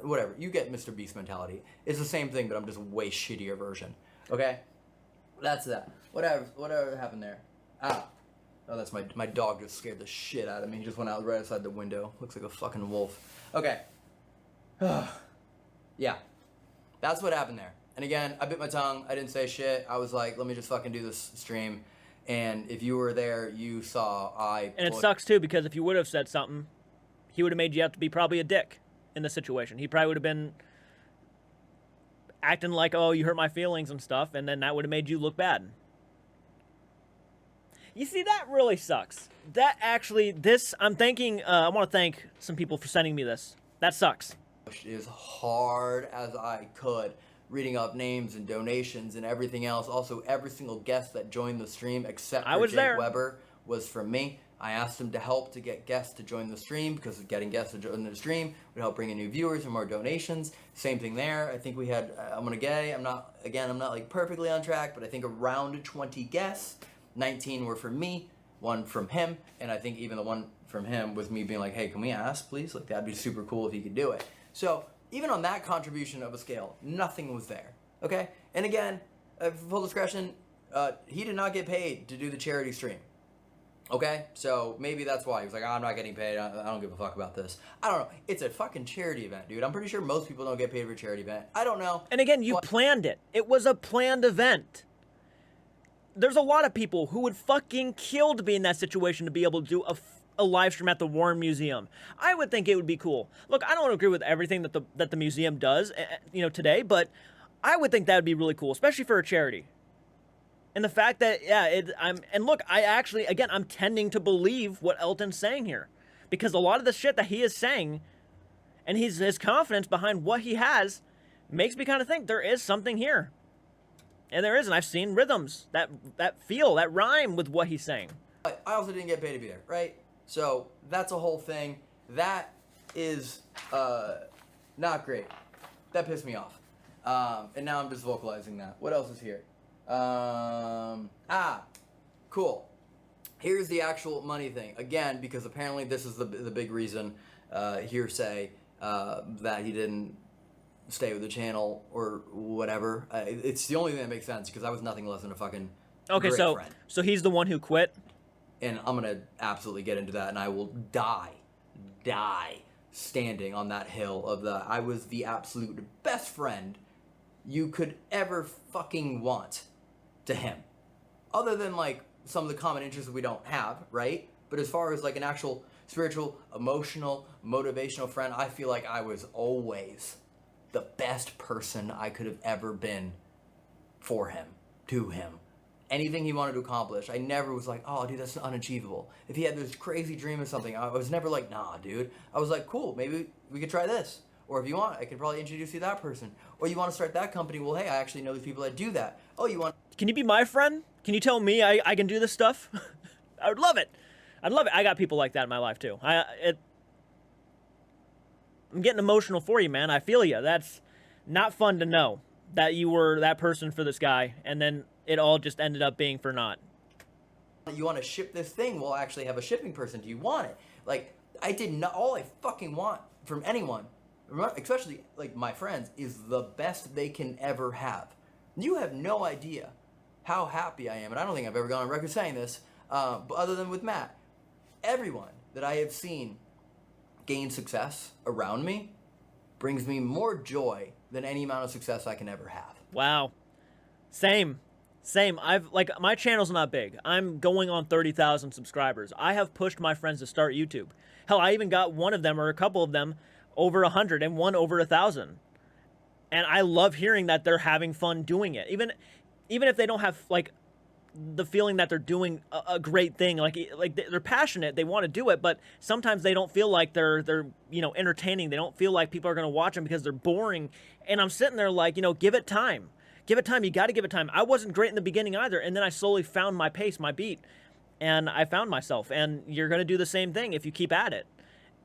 whatever. You get Mr. Beast mentality. It's the same thing, but I'm just a way shittier version. Okay? That's that. Whatever happened there. Oh, that's my dog just scared the shit out of me. He just went out right outside the window. Looks like a fucking wolf. Okay. Yeah. That's what happened there. And again, I bit my tongue. I didn't say shit. I was like, let me just fucking do this stream. And if you were there, you saw And it sucks too, because if you would have said something, he would have made you out to be probably a dick in the situation. He probably would have been acting like, oh, you hurt my feelings and stuff, and then that would have made you look bad. You see, that really sucks. That actually, I'm thanking, I want to thank some people for sending me this. That sucks. As hard as I could, reading up names and donations and everything else. Also, every single guest that joined the stream except for Jake Weber was from me. I asked him to help to get guests to join the stream because getting guests to join the stream would help bring in new viewers and more donations. Same thing there. I think we had, I'm not like perfectly on track, but I think around 20 guests. 19 were from me, 1 from him, and I think even the one from him was me being like, hey, can we ask, please? Like, that'd be super cool if he could do it. So even on that contribution of a scale, nothing was there, okay? And again, full discretion, he did not get paid to do the charity stream. Okay, so maybe that's why he was like, oh, I'm not getting paid. I don't give a fuck about this. I don't know. It's a fucking charity event, dude. I'm pretty sure most people don't get paid for a charity event. I don't know. And again, you planned it. It was a planned event. There's a lot of people who would fucking kill to be in that situation to be able to do a live stream at the Warren Museum. I would think it would be cool. Look, I don't agree with everything that the museum does, today, but I would think that would be really cool, especially for a charity. And the fact that, I'm tending to believe what Elton's saying here. Because a lot of the shit that he is saying, and his confidence behind what he has, makes me kind of think there is something here. And there is, and I've seen rhythms that feel, that rhyme with what he's saying. I also didn't get paid to be there, right? So that's a whole thing. That is not great. That pissed me off. And now I'm just vocalizing that. What else is here? Cool. Here's the actual money thing. Again, because apparently this is the big reason, hearsay, that he didn't stay with the channel or whatever. It's the only thing that makes sense because I was nothing less than a fucking great friend. So he's the one who quit? And I'm going to absolutely get into that, and I will die standing on that hill of I was the absolute best friend you could ever fucking want to him. Other than, like, some of the common interests that we don't have, right? But as far as, like, an actual spiritual, emotional, motivational friend, I feel like I was always the best person I could have ever been for him, to him. Anything he wanted to accomplish, I never was like, oh, dude, that's unachievable. If he had this crazy dream or something, I was never like, nah, dude. I was like, cool, maybe we could try this. Or if you want, I could probably introduce you to that person. Or you want to start that company, well, hey, I actually know these people that do that. Oh, you want... Can you be my friend? Can you tell me I can do this stuff? I would love it. I'd love it. I got people like that in my life, too. I'm getting emotional for you, man. I feel you. That's not fun to know that you were that person for this guy, and then it all just ended up being for naught. You want to ship this thing? We'll actually have a shipping person. Do you want it? Like, I did not... All I fucking want from anyone, especially, like, my friends, is the best they can ever have. You have no idea how happy I am, and I don't think I've ever gone on record saying this, but other than with Matt. Everyone that I have seen gain success around me brings me more joy than any amount of success I can ever have. Wow. Same. My channel's not big. I'm going on 30,000 subscribers. I have pushed my friends to start YouTube. Hell, I even got one of them or a couple of them over 100 and one over 1,000. And I love hearing that they're having fun doing it. Even if they don't have, like, the feeling that they're doing a great thing, like they're passionate, they want to do it, but sometimes they don't feel like they're entertaining. They don't feel like people are going to watch them because they're boring. And I'm sitting there like, give it time. Give it time. You got to give it time. I wasn't great in the beginning either, and then I slowly found my pace, my beat, and I found myself. And you're going to do the same thing if you keep at it.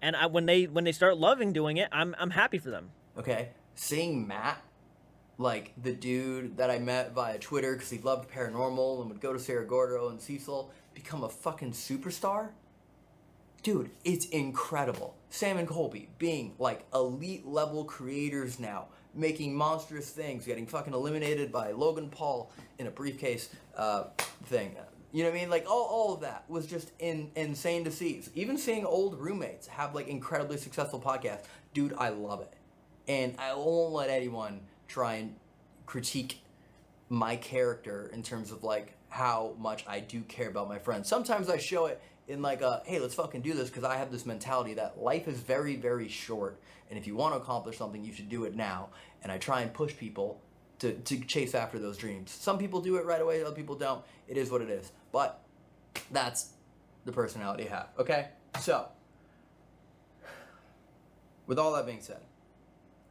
And when they start loving doing it, I'm happy for them. Okay, seeing Matt, like the dude that I met via Twitter because he loved paranormal and would go to Cerro Gordo and Cecil, become a fucking superstar. Dude, it's incredible. Sam and Colby being like elite level creators now, making monstrous things, getting fucking eliminated by Logan Paul in a briefcase thing. You know what I mean? Like all of that was just insane to see. Even seeing old roommates have like incredibly successful podcasts. Dude, I love it. And I won't let anyone try and critique my character in terms of like how much I do care about my friends. Sometimes I show it in like hey, let's fucking do this because I have this mentality that life is very, very short. And if you want to accomplish something, you should do it now. And I try and push people to chase after those dreams. Some people do it right away, other people don't. It is what it is. But that's the personality I have, okay? So, with all that being said,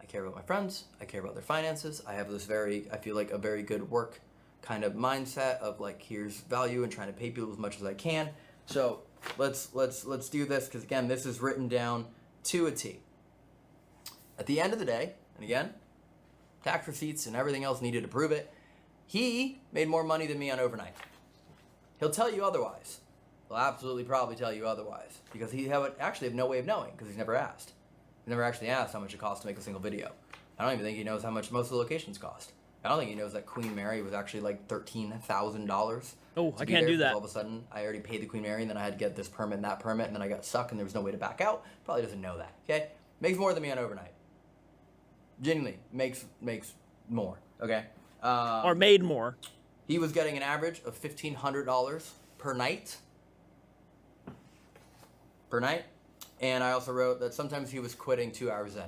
I care about my friends, I care about their finances, I have this I feel like a very good work kind of mindset of like, here's value and trying to pay people as much as I can. So, let's do this, because again, this is written down to a T. At the end of the day, and again, tax receipts and everything else needed to prove it, he made more money than me on overnight. He'll tell you otherwise. He'll absolutely probably tell you otherwise, because he actually have no way of knowing, because he's never asked. He's never actually asked how much it costs to make a single video. I don't even think he knows how much most of the locations cost. I don't think he knows that Queen Mary was actually like $13,000. Oh, I can't do that. All of a sudden, I already paid the Queen Mary, and then I had to get this permit and that permit, and then I got stuck, and there was no way to back out. Probably doesn't know that. Okay, makes more than me on overnight. Genuinely makes more. Okay, or made more. He was getting an average of $1,500 per night. And I also wrote that sometimes he was quitting 2 hours in,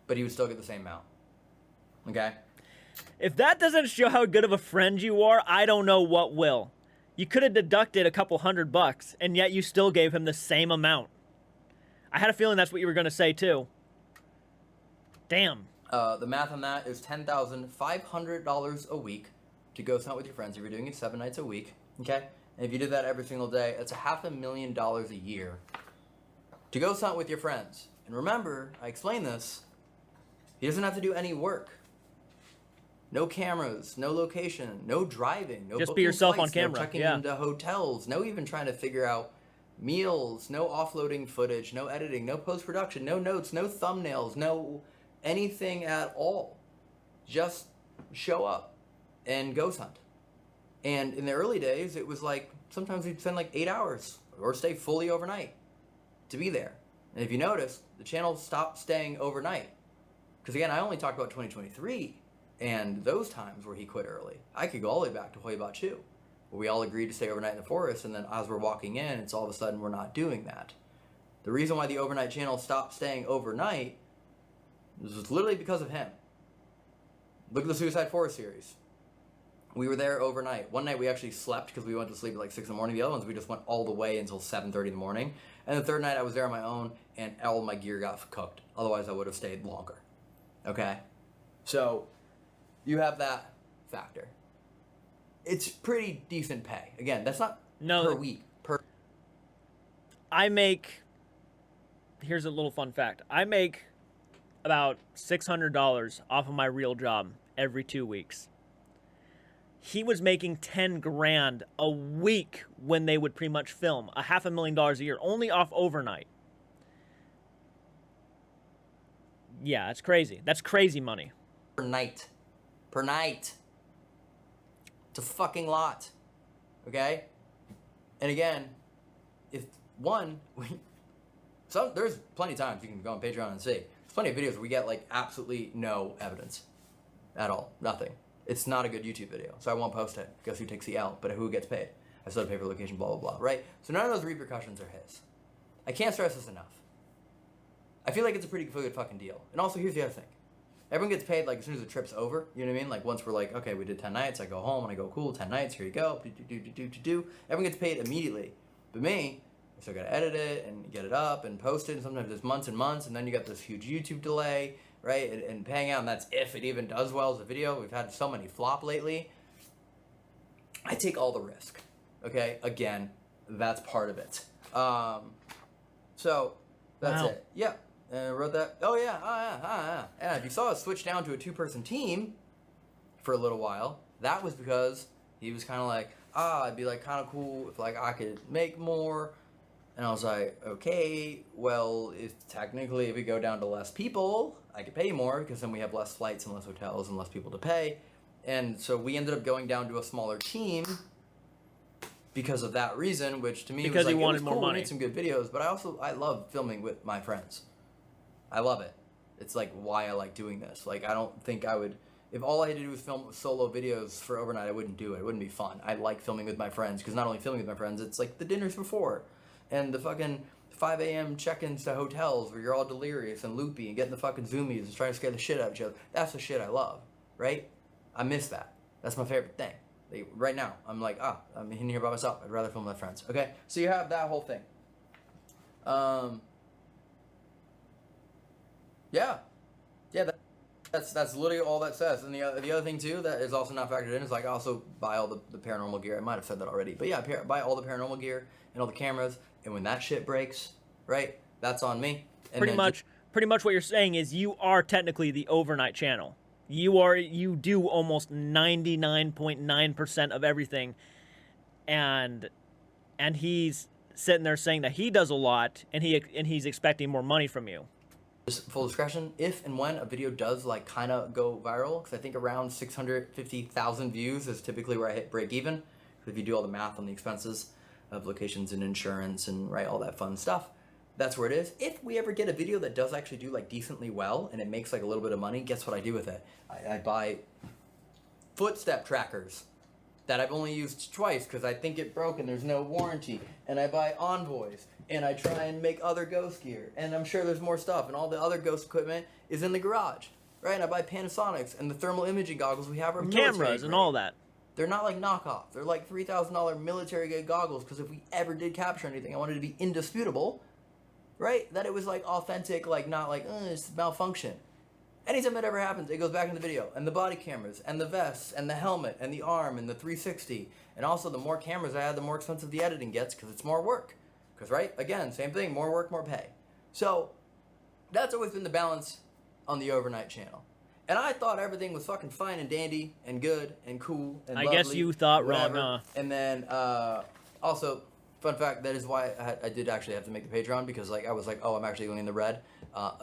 but he would still get the same amount. Okay? If that doesn't show how good of a friend you are, I don't know what will. You could have deducted a couple $100, and yet you still gave him the same amount. I had a feeling that's what you were going to say, too. Damn. The math on that is $10,500 a week to go hunt with your friends if you're doing it 7 nights a week. Okay? And if you did that every single day, it's $500,000 a year to go hunt with your friends. And remember, I explained this, he doesn't have to do any work. No cameras, no location, no driving, no just be yourself flights, on camera. No checking into hotels, no even trying to figure out meals, no offloading footage, no editing, no post-production, no notes, no thumbnails, no anything at all. Just show up and ghost hunt. And in the early days, it was like, sometimes we'd spend like 8 hours or stay fully overnight to be there. And if you notice, the channel stopped staying overnight. Because again, I only talked about 2023 and those times where he quit early. I could go all the way back to Hoibachu, where we all agreed to stay overnight in the forest, and then as we're walking in, it's all of a sudden we're not doing that. The reason why the overnight channel stopped staying overnight was literally because of him. Look at the Suicide Forest series. We were there overnight. One night we actually slept because we went to sleep at like 6 in the morning. The other ones we just went all the way until 7:30 in the morning. And the third night I was there on my own and all of my gear got cooked. Otherwise I would have stayed longer. Okay? So you have that factor. It's pretty decent pay. Again, that's not per week. Here's a little fun fact. I make about $600 off of my real job every 2 weeks. He was making 10 grand a week when they would pretty much film $500,000 a year, only off overnight. Yeah, that's crazy. That's crazy money. Per night. It's a fucking lot. Okay? And again, there's plenty of times you can go on Patreon and see. There's plenty of videos where we get like absolutely no evidence at all. Nothing. It's not a good YouTube video, so I won't post it. Guess who takes the L? But who gets paid? I still have to pay for location, blah, blah, blah, right? So none of those repercussions are his. I can't stress this enough. I feel like it's a pretty good fucking deal. And also, here's the other thing. Everyone gets paid like as soon as the trip's over. You know what I mean? Like once we're like, okay, we did 10 nights. I go home and I go, cool, 10 nights. Here you go. Everyone gets paid immediately. But me, I still got to edit it and get it up and post it. And sometimes there's months and months. And then you got this huge YouTube delay, right? And paying out. And that's if it even does well as a video. We've had so many flop lately. I take all the risk. Okay? Again, that's part of it. So that's it. Yeah. And I wrote that. Oh, yeah. Yeah, if you saw us switch down to a 2-person team for a little while, that was because he was kind of like, it'd be like kind of cool if like I could make more. And I was like, okay, well, if we go down to less people, I could pay more because then we have less flights and less hotels and less people to pay. And so we ended up going down to a smaller team because of that reason, which to me because was like, he wanted it was more cool, money. we made some good videos, but I love filming with my friends. I love it. It's like why I like doing this. Like I don't think I would, if all I had to do was film solo videos for overnight, I wouldn't do it. It wouldn't be fun. I like filming with my friends because not only filming with my friends, it's like the dinners before and the fucking 5 a.m. check-ins to hotels where you're all delirious and loopy and getting the fucking zoomies and trying to scare the shit out of each other. That's the shit I love, right? I miss that. That's my favorite thing. Like, right now, I'm like, I'm in here by myself. I'd rather film with my friends. Okay, so you have that whole thing. Yeah. That's literally all that says. And the other thing too that is also not factored in is like I also buy all the paranormal gear. I might have said that already, but yeah, buy all the paranormal gear and all the cameras. And when that shit breaks, right, that's on me. And Pretty much what you're saying is you are technically the overnight channel. You do almost 99.9% of everything, and he's sitting there saying that he does a lot, and he's expecting more money from you. Just full discretion, if and when a video does like kind of go viral, because I think around 650,000 views is typically where I hit break even. If you do all the math on the expenses of locations and insurance and right all that fun stuff, that's where it is. If we ever get a video that does actually do like decently well and it makes like a little bit of money, guess what I do with it? I buy footstep trackers that I've only used twice because I think it broke and there's no warranty, and I buy envoys, and I try and make other ghost gear, and I'm sure there's more stuff, and all the other ghost equipment is in the garage, right? And I buy Panasonics, and the thermal imaging goggles we have are cameras and all that. They're not like knockoff. They're like $3,000 military grade goggles, because if we ever did capture anything, I wanted it to be indisputable, right? That it was like authentic, like not like, it's malfunction. Anytime that ever happens, it goes back in the video. And the body cameras, and the vests, and the helmet, and the arm, and the 360. And also, the more cameras I add, the more expensive the editing gets, because it's more work. Because, right, again, same thing, more work, more pay. So, that's always been the balance on the overnight channel. And I thought everything was fucking fine and dandy, and good, and cool, and lovely. I guess you thought whatever. wrong, huh? And then, also, fun fact, that is why I did actually have to make the Patreon, because like I was like, oh, I'm actually going in the red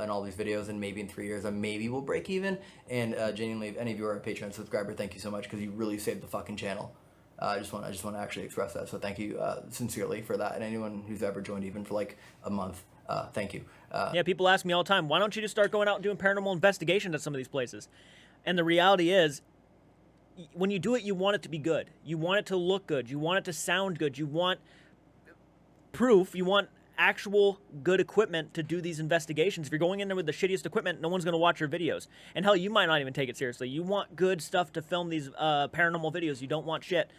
in all these videos, and maybe in 3 years I maybe will break even. And genuinely, if any of you are a Patreon subscriber, thank you so much, because you really saved the fucking channel. I just want to actually express that, so thank you sincerely for that. And anyone who's ever joined even for like a month, thank you. Yeah, people ask me all the time, why don't you just start going out and doing paranormal investigations at some of these places? And the reality is, when you do it, you want it to be good. You want it to look good. You want it to sound good. You want proof. You want actual good equipment to do these investigations. If you're going in there with the shittiest equipment, no one's going to watch your videos. And hell, you might not even take it seriously. You want good stuff to film these paranormal videos. You don't want shit.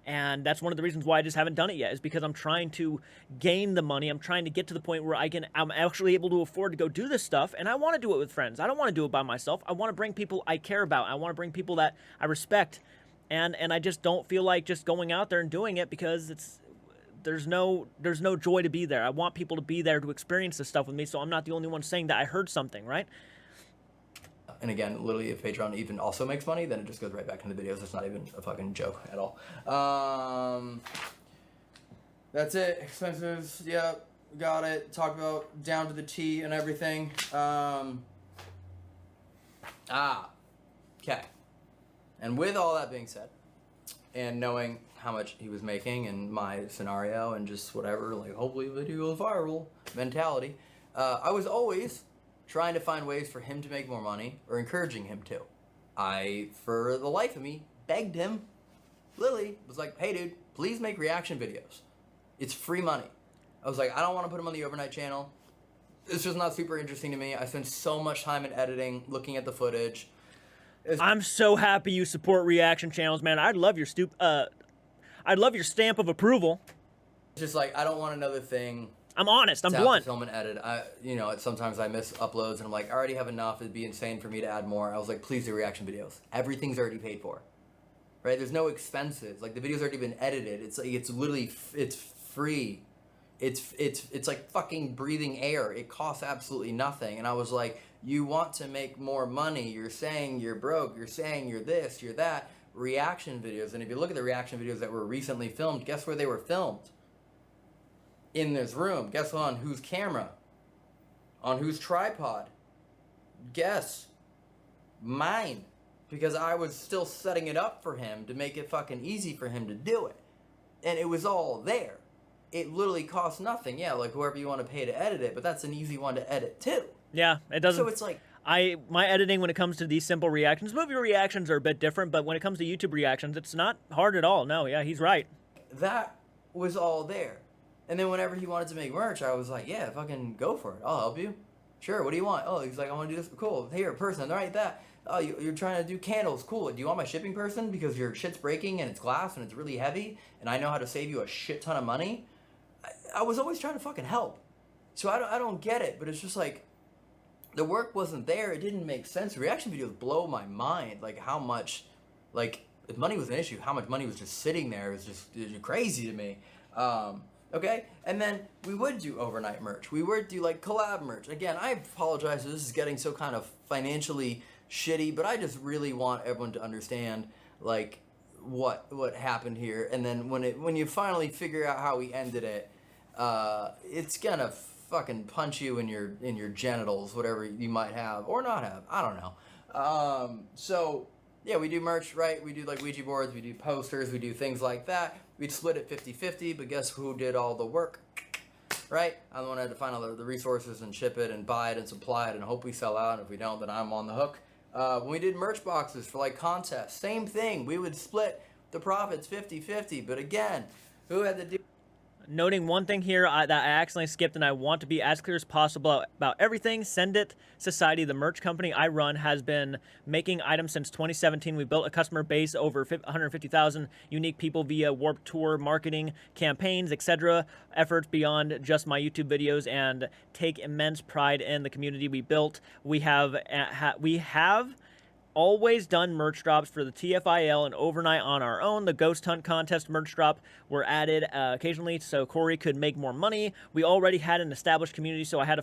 And that's one of the reasons why I just haven't done it yet, is because I'm trying to gain the money. I'm trying to get to the point where I'm actually able to afford to go do this stuff, and I want to do it with friends. I don't want to do it by myself. I want to bring people I care about. I want to bring people that I respect. And I just don't feel like just going out there and doing it, because there's no joy to be there. I want people to be there to experience this stuff with me, so I'm not the only one saying that I heard something, right? And again, literally, if Patreon even also makes money, then it just goes right back into the videos. It's not even a fucking joke at all. That's it. Expenses, yeah, got it. Talk about down to the T and everything. Okay. And with all that being said, and knowing how much he was making and my scenario and just whatever, like hopefully the video goes viral mentality, I was always trying to find ways for him to make more money or encouraging him to. I, for the life of me, begged him. Lily was like, hey dude, please make reaction videos. It's free money. I was like, I don't want to put them on the overnight channel. It's just not super interesting to me. I spend so much time in editing, looking at the footage. I'm so happy you support reaction channels, man. I'd love your stamp of approval. It's just like, I don't want another thing. I'm honest. I'm blunt. Film and edit. Sometimes I miss uploads, and I'm like, I already have enough. It'd be insane for me to add more. I was like, please do reaction videos. Everything's already paid for, right? There's no expenses. Like the video's already been edited. It's like it's free. It's like fucking breathing air. It costs absolutely nothing. And I was like, you want to make more money? You're saying you're broke. You're saying you're this. You're that. Reaction videos. And if you look at the reaction videos that were recently filmed, guess where they were filmed? In this room. Guess on whose camera? On whose tripod? Guess. Mine. Because I was still setting it up for him to make it fucking easy for him to do it. And it was all there. It literally costs nothing. Yeah, like whoever you want to pay to edit it, but that's an easy one to edit too. Yeah, it doesn't. So it's like, my editing when it comes to these simple reactions, movie reactions are a bit different, but when it comes to YouTube reactions, it's not hard at all. No, yeah, he's right. That was all there. And then whenever he wanted to make merch, I was like, yeah, fucking go for it. I'll help you. Sure, what do you want? Oh, he's like, I want to do this. Cool. Here, person, right, that. Oh, you're trying to do candles. Cool. Do you want my shipping person? Because your shit's breaking and it's glass and it's really heavy and I know how to save you a shit ton of money. I was always trying to fucking help. So I don't get it, but it's just like, the work wasn't there. It didn't make sense. Reaction videos blow my mind. Like how much, like if money was an issue, how much money was just sitting there is just crazy to me. Okay, and then we would do overnight merch. We would do like collab merch. Again, I apologize if this is getting so kind of financially shitty, but I just really want everyone to understand like what happened here. And then when you finally figure out how we ended it, it's gonna fucking punch you in your genitals, whatever you might have or not have. I don't know. So yeah, we do merch, right? We do like Ouija boards, we do posters, we do things like that. We'd split it 50-50, but guess who did all the work? Right? I'm the one who had to find all the resources and ship it and buy it and supply it and hope we sell out. And if we don't, then I'm on the hook. When we did merch boxes for like contests, same thing. We would split the profits 50-50. But again, who had to do? Noting one thing here that I accidentally skipped, and I want to be as clear as possible about everything. Send It Society, the merch company I run, has been making items since 2017. We built a customer base over 150,000 unique people via Warped Tour marketing campaigns, etc. Efforts beyond just my YouTube videos, and take immense pride in the community we built. We have always done merch drops for the TFIL and overnight on our own. The Ghost Hunt contest merch drop were added occasionally so Corey could make more money. We already had an established community, so I had to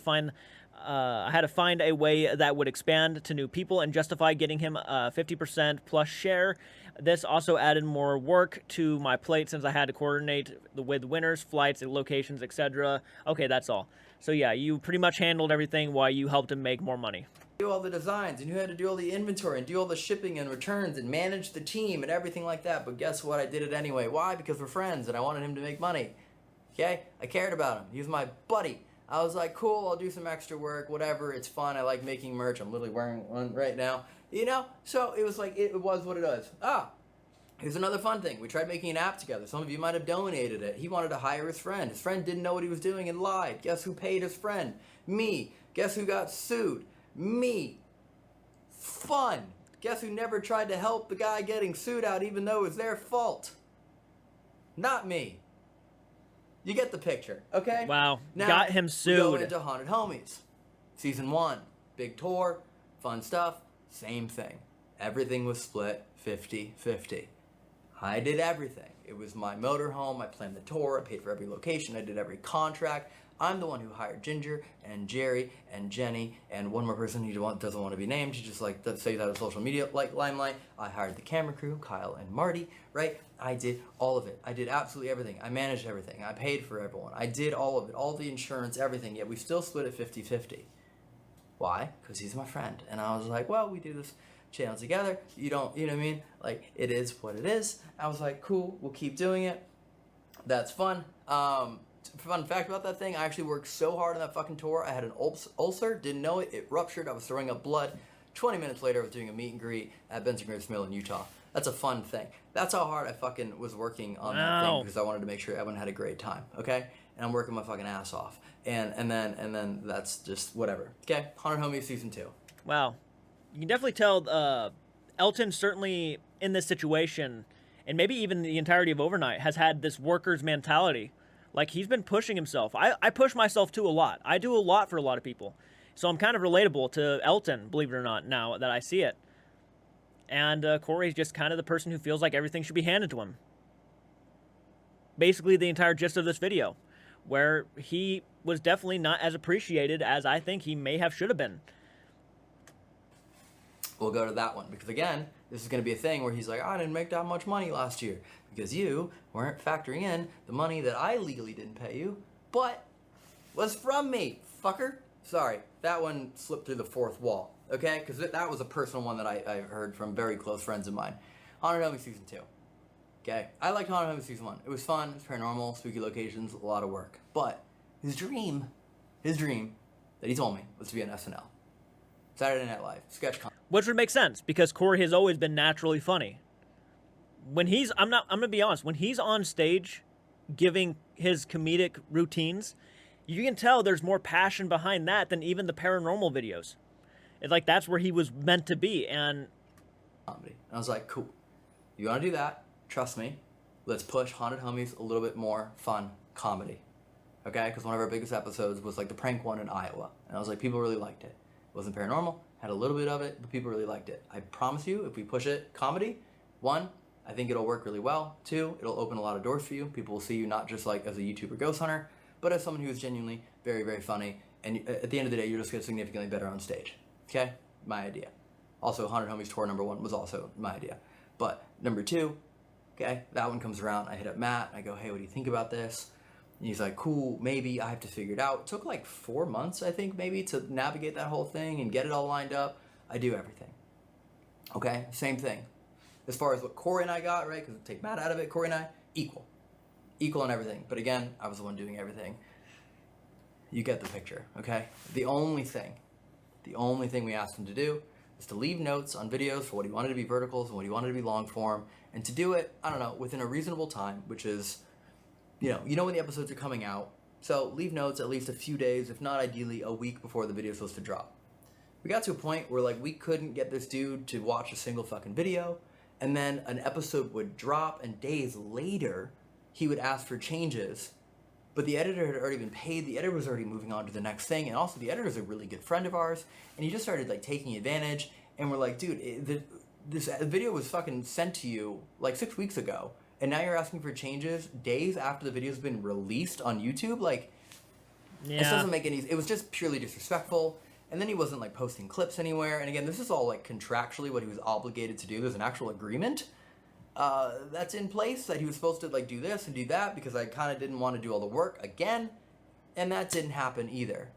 find a way that would expand to new people and justify getting him a 50% plus share. This also added more work to my plate since I had to coordinate with winners, flights, locations, etc. Okay, that's all. So yeah, you pretty much handled everything while you helped him make more money. Do all the designs, and who had to do all the inventory and do all the shipping and returns and manage the team and everything like that. But guess what? I did it anyway. Why? Because we're friends and I wanted him to make money. Okay? I cared about him. He was my buddy. I was like, cool, I'll do some extra work, whatever. It's fun. I like making merch. I'm literally wearing one right now. You know? So it was like, it was what it is. Here's another fun thing. We tried making an app together. Some of you might have donated it. He wanted to hire his friend. His friend didn't know what he was doing and lied. Guess who paid his friend? Me. Guess who got sued? Me. Fun. Guess who never tried to help the guy getting sued out even though it was their fault? Not me. You get the picture, okay? Wow. Now, got him sued. We go into Haunted Homies. Season 1. Big tour. Fun stuff. Same thing. Everything was split 50-50. I did everything. It was my motorhome. I planned the tour. I paid for every location. I did every contract. I'm the one who hired Ginger and Jerry and Jenny and one more person who doesn't want to be named. She just like stays out of social media like limelight. I hired the camera crew, Kyle and Marty, right? I did all of it. I did absolutely everything. I managed everything. I paid for everyone. I did all of it, all the insurance, everything. Yet we still split it 50-50. Why? Because he's my friend. And I was like, well, we do this channel together. You know what I mean? Like, it is what it is. I was like, cool, we'll keep doing it. That's fun. Fun fact about that thing, I actually worked so hard on that fucking tour. I had an ulcer, didn't know it. It ruptured. I was throwing up blood. 20 minutes later, I was doing a meet and greet at Benson Grapes Mill in Utah. That's a fun thing. That's how hard I fucking was working on that thing because I wanted to make sure everyone had a great time. Okay, and I'm working my fucking ass off. And then that's just whatever. Okay, Haunted Homies season 2. Wow, you can definitely tell Elton certainly in this situation, and maybe even the entirety of Overnight, has had this worker's mentality. Like, he's been pushing himself. I push myself, too, a lot. I do a lot for a lot of people. So I'm kind of relatable to Elton, believe it or not, now that I see it. And Corey's just kind of the person who feels like everything should be handed to him. Basically, the entire gist of this video, where he was definitely not as appreciated as I think he may have should have been. We'll go to that one because, again, this is going to be a thing where he's like, I didn't make that much money last year because you weren't factoring in the money that I legally didn't pay you, but was from me, fucker. Sorry, that one slipped through the fourth wall, okay? Because that was a personal one that I heard from very close friends of mine. Haunted Homies Season 2, okay? I liked Haunted Homies Season 1. It was fun, it was paranormal, spooky locations, a lot of work. But his dream that he told me was to be on SNL. Saturday Night Live, sketch comedy. Which would make sense, because Corey has always been naturally funny. When he's, I'm gonna be honest, when he's on stage giving his comedic routines, you can tell there's more passion behind that than even the paranormal videos. It's like, that's where he was meant to be, and... comedy. And I was like, cool. You wanna do that? Trust me. Let's push Haunted Homies a little bit more fun comedy. Okay? Because one of our biggest episodes was like the prank one in Iowa. And I was like, people really liked it. Wasn't paranormal, had a little bit of it, but people really liked it. I promise you, if we push it comedy, 1, I think it'll work really well. 2, it'll open a lot of doors for you. People will see you not just like as a YouTuber ghost hunter, but as someone who is genuinely very, very funny. And at the end of the day, you'll just get significantly better on stage. Okay? My idea. Also, Haunted Homies Tour #1 was also my idea. But number 2, okay, that one comes around. I hit up Matt. I go, hey, what do you think about this? And he's like, cool, maybe. I have to figure it out. It took like 4 months, I think, maybe, to navigate that whole thing and get it all lined up. I do everything. Okay? Same thing. As far as what Corey and I got, right? Because take Matt out of it, Corey and I, equal. Equal on everything. But again, I was the one doing everything. You get the picture, okay? The only thing we asked him to do is to leave notes on videos for what he wanted to be verticals and what he wanted to be long form, and to do it, I don't know, within a reasonable time, which is, you know when the episodes are coming out. So leave notes at least a few days, if not ideally a week before the video is supposed to drop. We got to a point where like we couldn't get this dude to watch a single fucking video, and then an episode would drop, and days later he would ask for changes. But the editor had already been paid, the editor was already moving on to the next thing, and also the editor's a really good friend of ours, and he just started like taking advantage, and we're like, dude, this video was fucking sent to you like 6 weeks ago, and now you're asking for changes days after the video's been released on YouTube? Like, Yeah. It doesn't make any, it was just purely disrespectful, and then he wasn't like posting clips anywhere, and again, this is all like contractually what he was obligated to do. There's an actual agreement that's in place that he was supposed to like do this and do that, because I kind of didn't want to do all the work again, and that didn't happen either.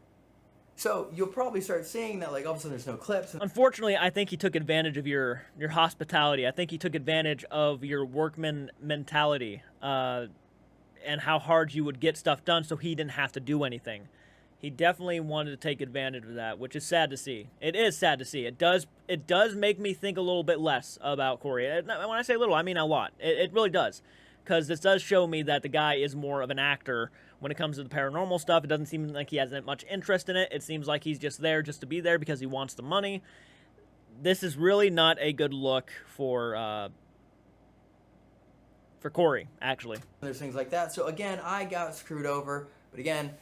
So you'll probably start seeing that like all of a sudden there's no clips. Unfortunately, I think he took advantage of your hospitality. I think he took advantage of your workman mentality and how hard you would get stuff done, so he didn't have to do anything. He definitely wanted to take advantage of that, which is sad to see. It is sad to see. It does make me think a little bit less about Corey. When I say little, I mean a lot. It really does. Because this does show me that the guy is more of an actor when it comes to the paranormal stuff. It doesn't seem like he has that much interest in it. It seems like he's just there just to be there because he wants the money. This is really not a good look for Corey, actually. There's things like that. So again, I got screwed over. But again,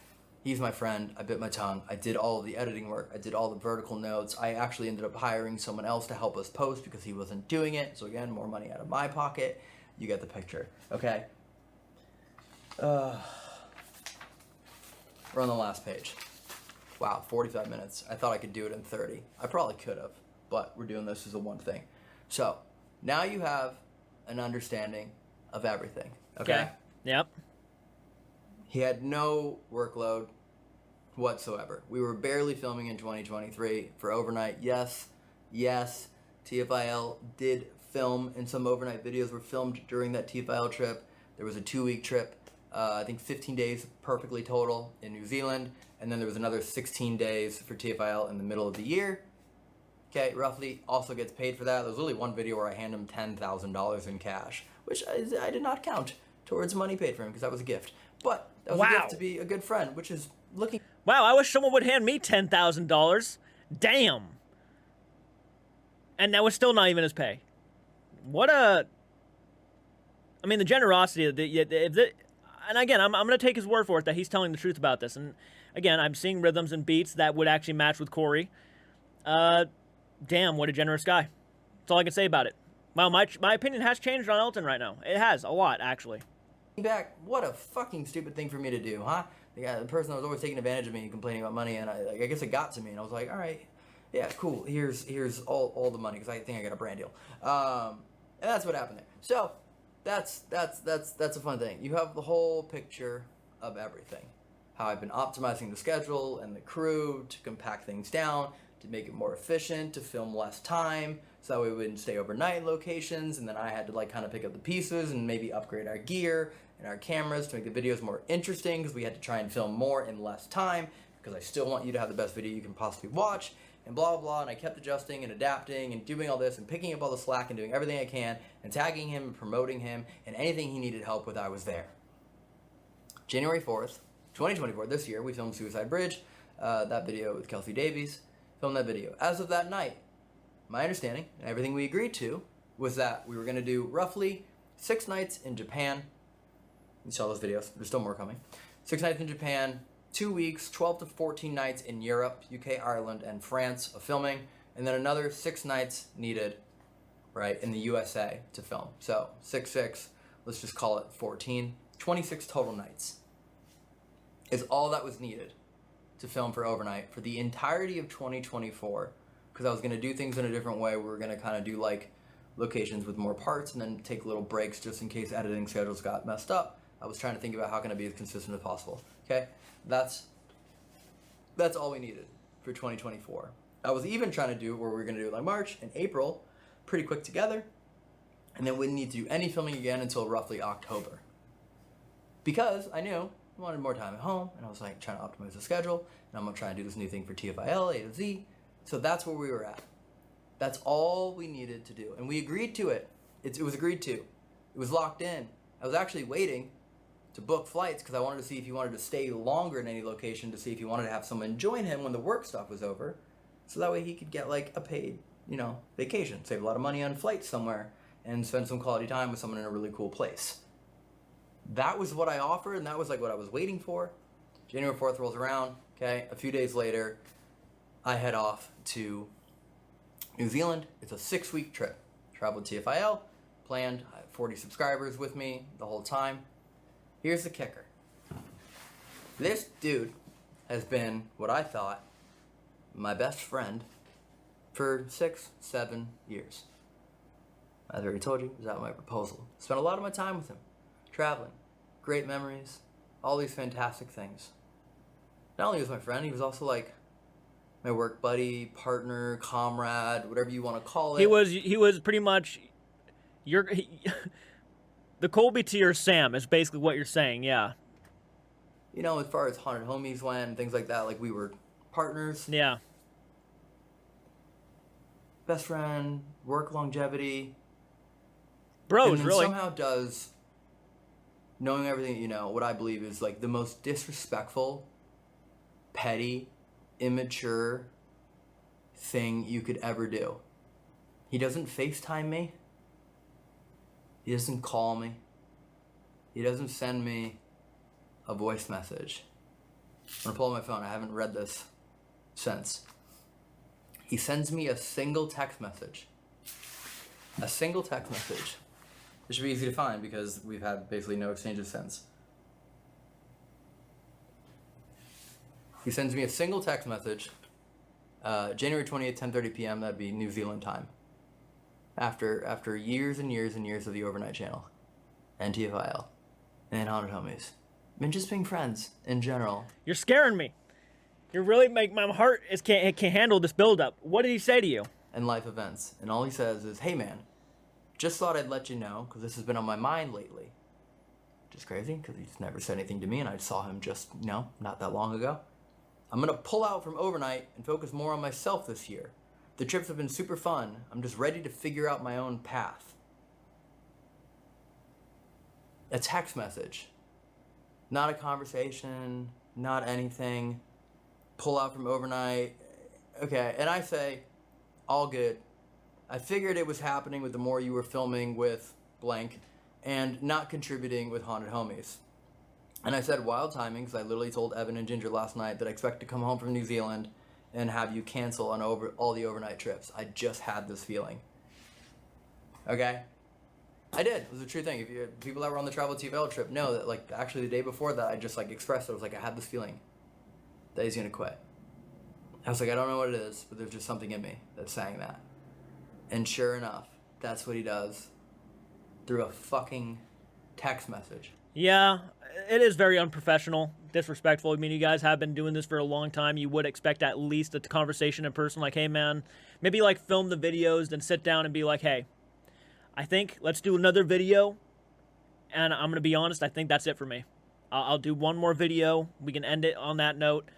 he's my friend. I bit my tongue. I did all of the editing work. I did all the vertical notes. I actually ended up hiring someone else to help us post because he wasn't doing it. So again, more money out of my pocket. You get the picture. Okay? We're on the last page. Wow, 45 minutes. I thought I could do it in 30. I probably could have, but we're doing this as a one thing. So, now you have an understanding of everything. Okay? Yep. He had no workload whatsoever. We were barely filming in 2023 for overnight. Yes, TFIL did film, and some overnight videos were filmed during that TFIL trip. There was a 2-week trip, I think 15 days perfectly total in New Zealand, and then there was another 16 days for TFIL in the middle of the year. Okay, roughly, also gets paid for that. There was only one video where I handed him $10,000 in cash, which I did not count towards money paid for him because that was a gift. But that was a gift to be a good friend, which is looking... Wow, I wish someone would hand me $10,000. Damn. And that was still not even his pay. What a... I mean, the generosity of and again, I'm going to take his word for it that he's telling the truth about this. And again, I'm seeing rhythms and beats that would actually match with Corey. Damn, what a generous guy. That's all I can say about it. Wow, my opinion has changed on Elton right now. It has, a lot, actually. Back, what a fucking stupid thing for me to do, huh? The person that was always taking advantage of me and complaining about money, and I guess it got to me, and I was like, all right, yeah, cool, here's all the money, because I think I got a brand deal. And that's what happened there. So, that's a fun thing. You have the whole picture of everything. How I've been optimizing the schedule and the crew to compact things down, to make it more efficient, to film less time, so that way we wouldn't stay overnight in locations, and then I had to like kind of pick up the pieces and maybe upgrade our gear and our cameras to make the videos more interesting, because we had to try and film more in less time, because I still want you to have the best video you can possibly watch, and blah blah blah. And I kept adjusting and adapting and doing all this and picking up all the slack and doing everything I can and tagging him and promoting him, and anything he needed help with, I was there. January 4th, 2024, this year, we filmed Suicide Bridge, that video with Kelsey Davies. Filmed that video. As of that night, my understanding and everything we agreed to was that we were going to do roughly 6 nights in Japan. You saw those videos. There's still more coming. 6 nights in Japan, 2 weeks, 12 to 14 nights in Europe, UK, Ireland, and France of filming, and then another 6 nights needed, right, in the USA to film. So 6, let's just call it 14. 26 total nights is all that was needed to film for overnight for the entirety of 2024, because I was going to do things in a different way. We were going to kind of do like locations with more parts and then take little breaks just in case editing schedules got messed up. I was trying to think about how can I be as consistent as possible. Okay, that's all we needed for 2024. I was even trying to do where we were going to do like March and April pretty quick together, and then wouldn't need to do any filming again until roughly October, because I knew I wanted more time at home, and I was like trying to optimize the schedule, and I'm going to try and do this new thing for TFIL, A to Z. So that's where we were at. That's all we needed to do, and we agreed to it. It was agreed to. It was locked in. I was actually waiting to book flights because I wanted to see if he wanted to stay longer in any location, to see if he wanted to have someone join him when the work stuff was over, so that way he could get like a paid, vacation, save a lot of money on flights somewhere, and spend some quality time with someone in a really cool place. That was what I offered, and that was like what I was waiting for. January 4th rolls around, okay? A few days later, I head off to New Zealand. It's a 6-week trip. Traveled TFIL, planned. I have 40 subscribers with me the whole time. Here's the kicker. This dude has been what I thought my best friend for 6-7 years. As I already told you, it was out my proposal. Spent a lot of my time with him, traveling, great memories, all these fantastic things. Not only was my friend, he was also like my work buddy, partner, comrade, whatever you want to call it. He was pretty much the Colby to your Sam is basically what you're saying, yeah. As far as Haunted Homies went and things like that, like we were partners. Yeah. Best friend, work longevity. Bros, and then really. Somehow does, knowing everything what I believe is like the most disrespectful, petty, immature thing you could ever do. He doesn't FaceTime me. He doesn't call me. He doesn't send me a voice message. I'm gonna pull out my phone. I haven't read this since. He sends me a single text message. A single text message. It should be easy to find because we've had basically no exchanges since. He sends me a single text message, January 20th, 10:30 p.m. That'd be New Zealand time. After years and years and years of the overnight channel, and TFIL, and Haunted Homies, and just being friends in general. You're scaring me. You're really making my heart can't handle this buildup. What did he say to you? And life events, and all he says is, "Hey man, just thought I'd let you know because this has been on my mind lately." Which is crazy because he's never said anything to me, and I saw him just not that long ago. I'm gonna pull out from overnight and focus more on myself this year. The trips have been super fun. I'm just ready to figure out my own path. A text message. Not a conversation, not anything. Pull out from overnight. Okay, and I say, all good. I figured it was happening with the more you were filming with blank and not contributing with Haunted Homies. And I said wild timing because I literally told Evan and Ginger last night that I expect to come home from New Zealand and have you cancel on all the overnight trips. I just had this feeling. Okay? I did. It was a true thing. People that were on the Travel TFL trip know that, like, actually the day before that, I just, like, expressed it. I was like, I had this feeling that he's going to quit. I was like, I don't know what it is, but there's just something in me that's saying that. And sure enough, that's what he does through a fucking text message. Yeah, it is very unprofessional, disrespectful. I mean, you guys have been doing this for a long time. You would expect at least a conversation in person, like, hey, man, maybe, like, film the videos, then sit down and be like, hey, I think let's do another video, and I'm going to be honest, I think that's it for me. I'll do one more video. We can end it on that note,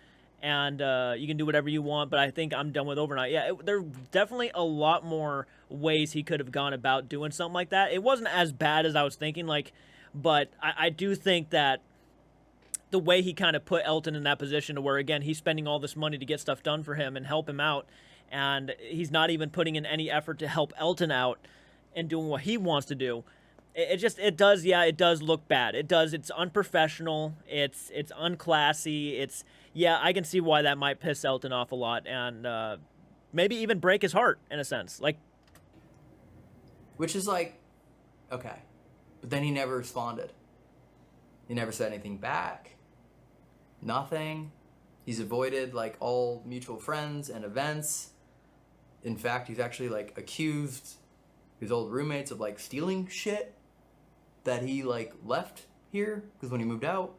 and you can do whatever you want, but I think I'm done with overnight. Yeah, there's definitely a lot more ways he could have gone about doing something like that. It wasn't as bad as I was thinking, like, but I do think that the way he kind of put Elton in that position to where, again, he's spending all this money to get stuff done for him and help him out, and he's not even putting in any effort to help Elton out and doing what he wants to do. it does, yeah, it does look bad. It does. It's unprofessional. It's unclassy. It's, yeah, I can see why that might piss Elton off a lot, and maybe even break his heart in a sense. Like, Which is like, okay. But then he never responded. He never said anything back. Nothing. He's avoided like all mutual friends and events. In fact, he's actually like accused his old roommates of like stealing shit that he like left here because when he moved out,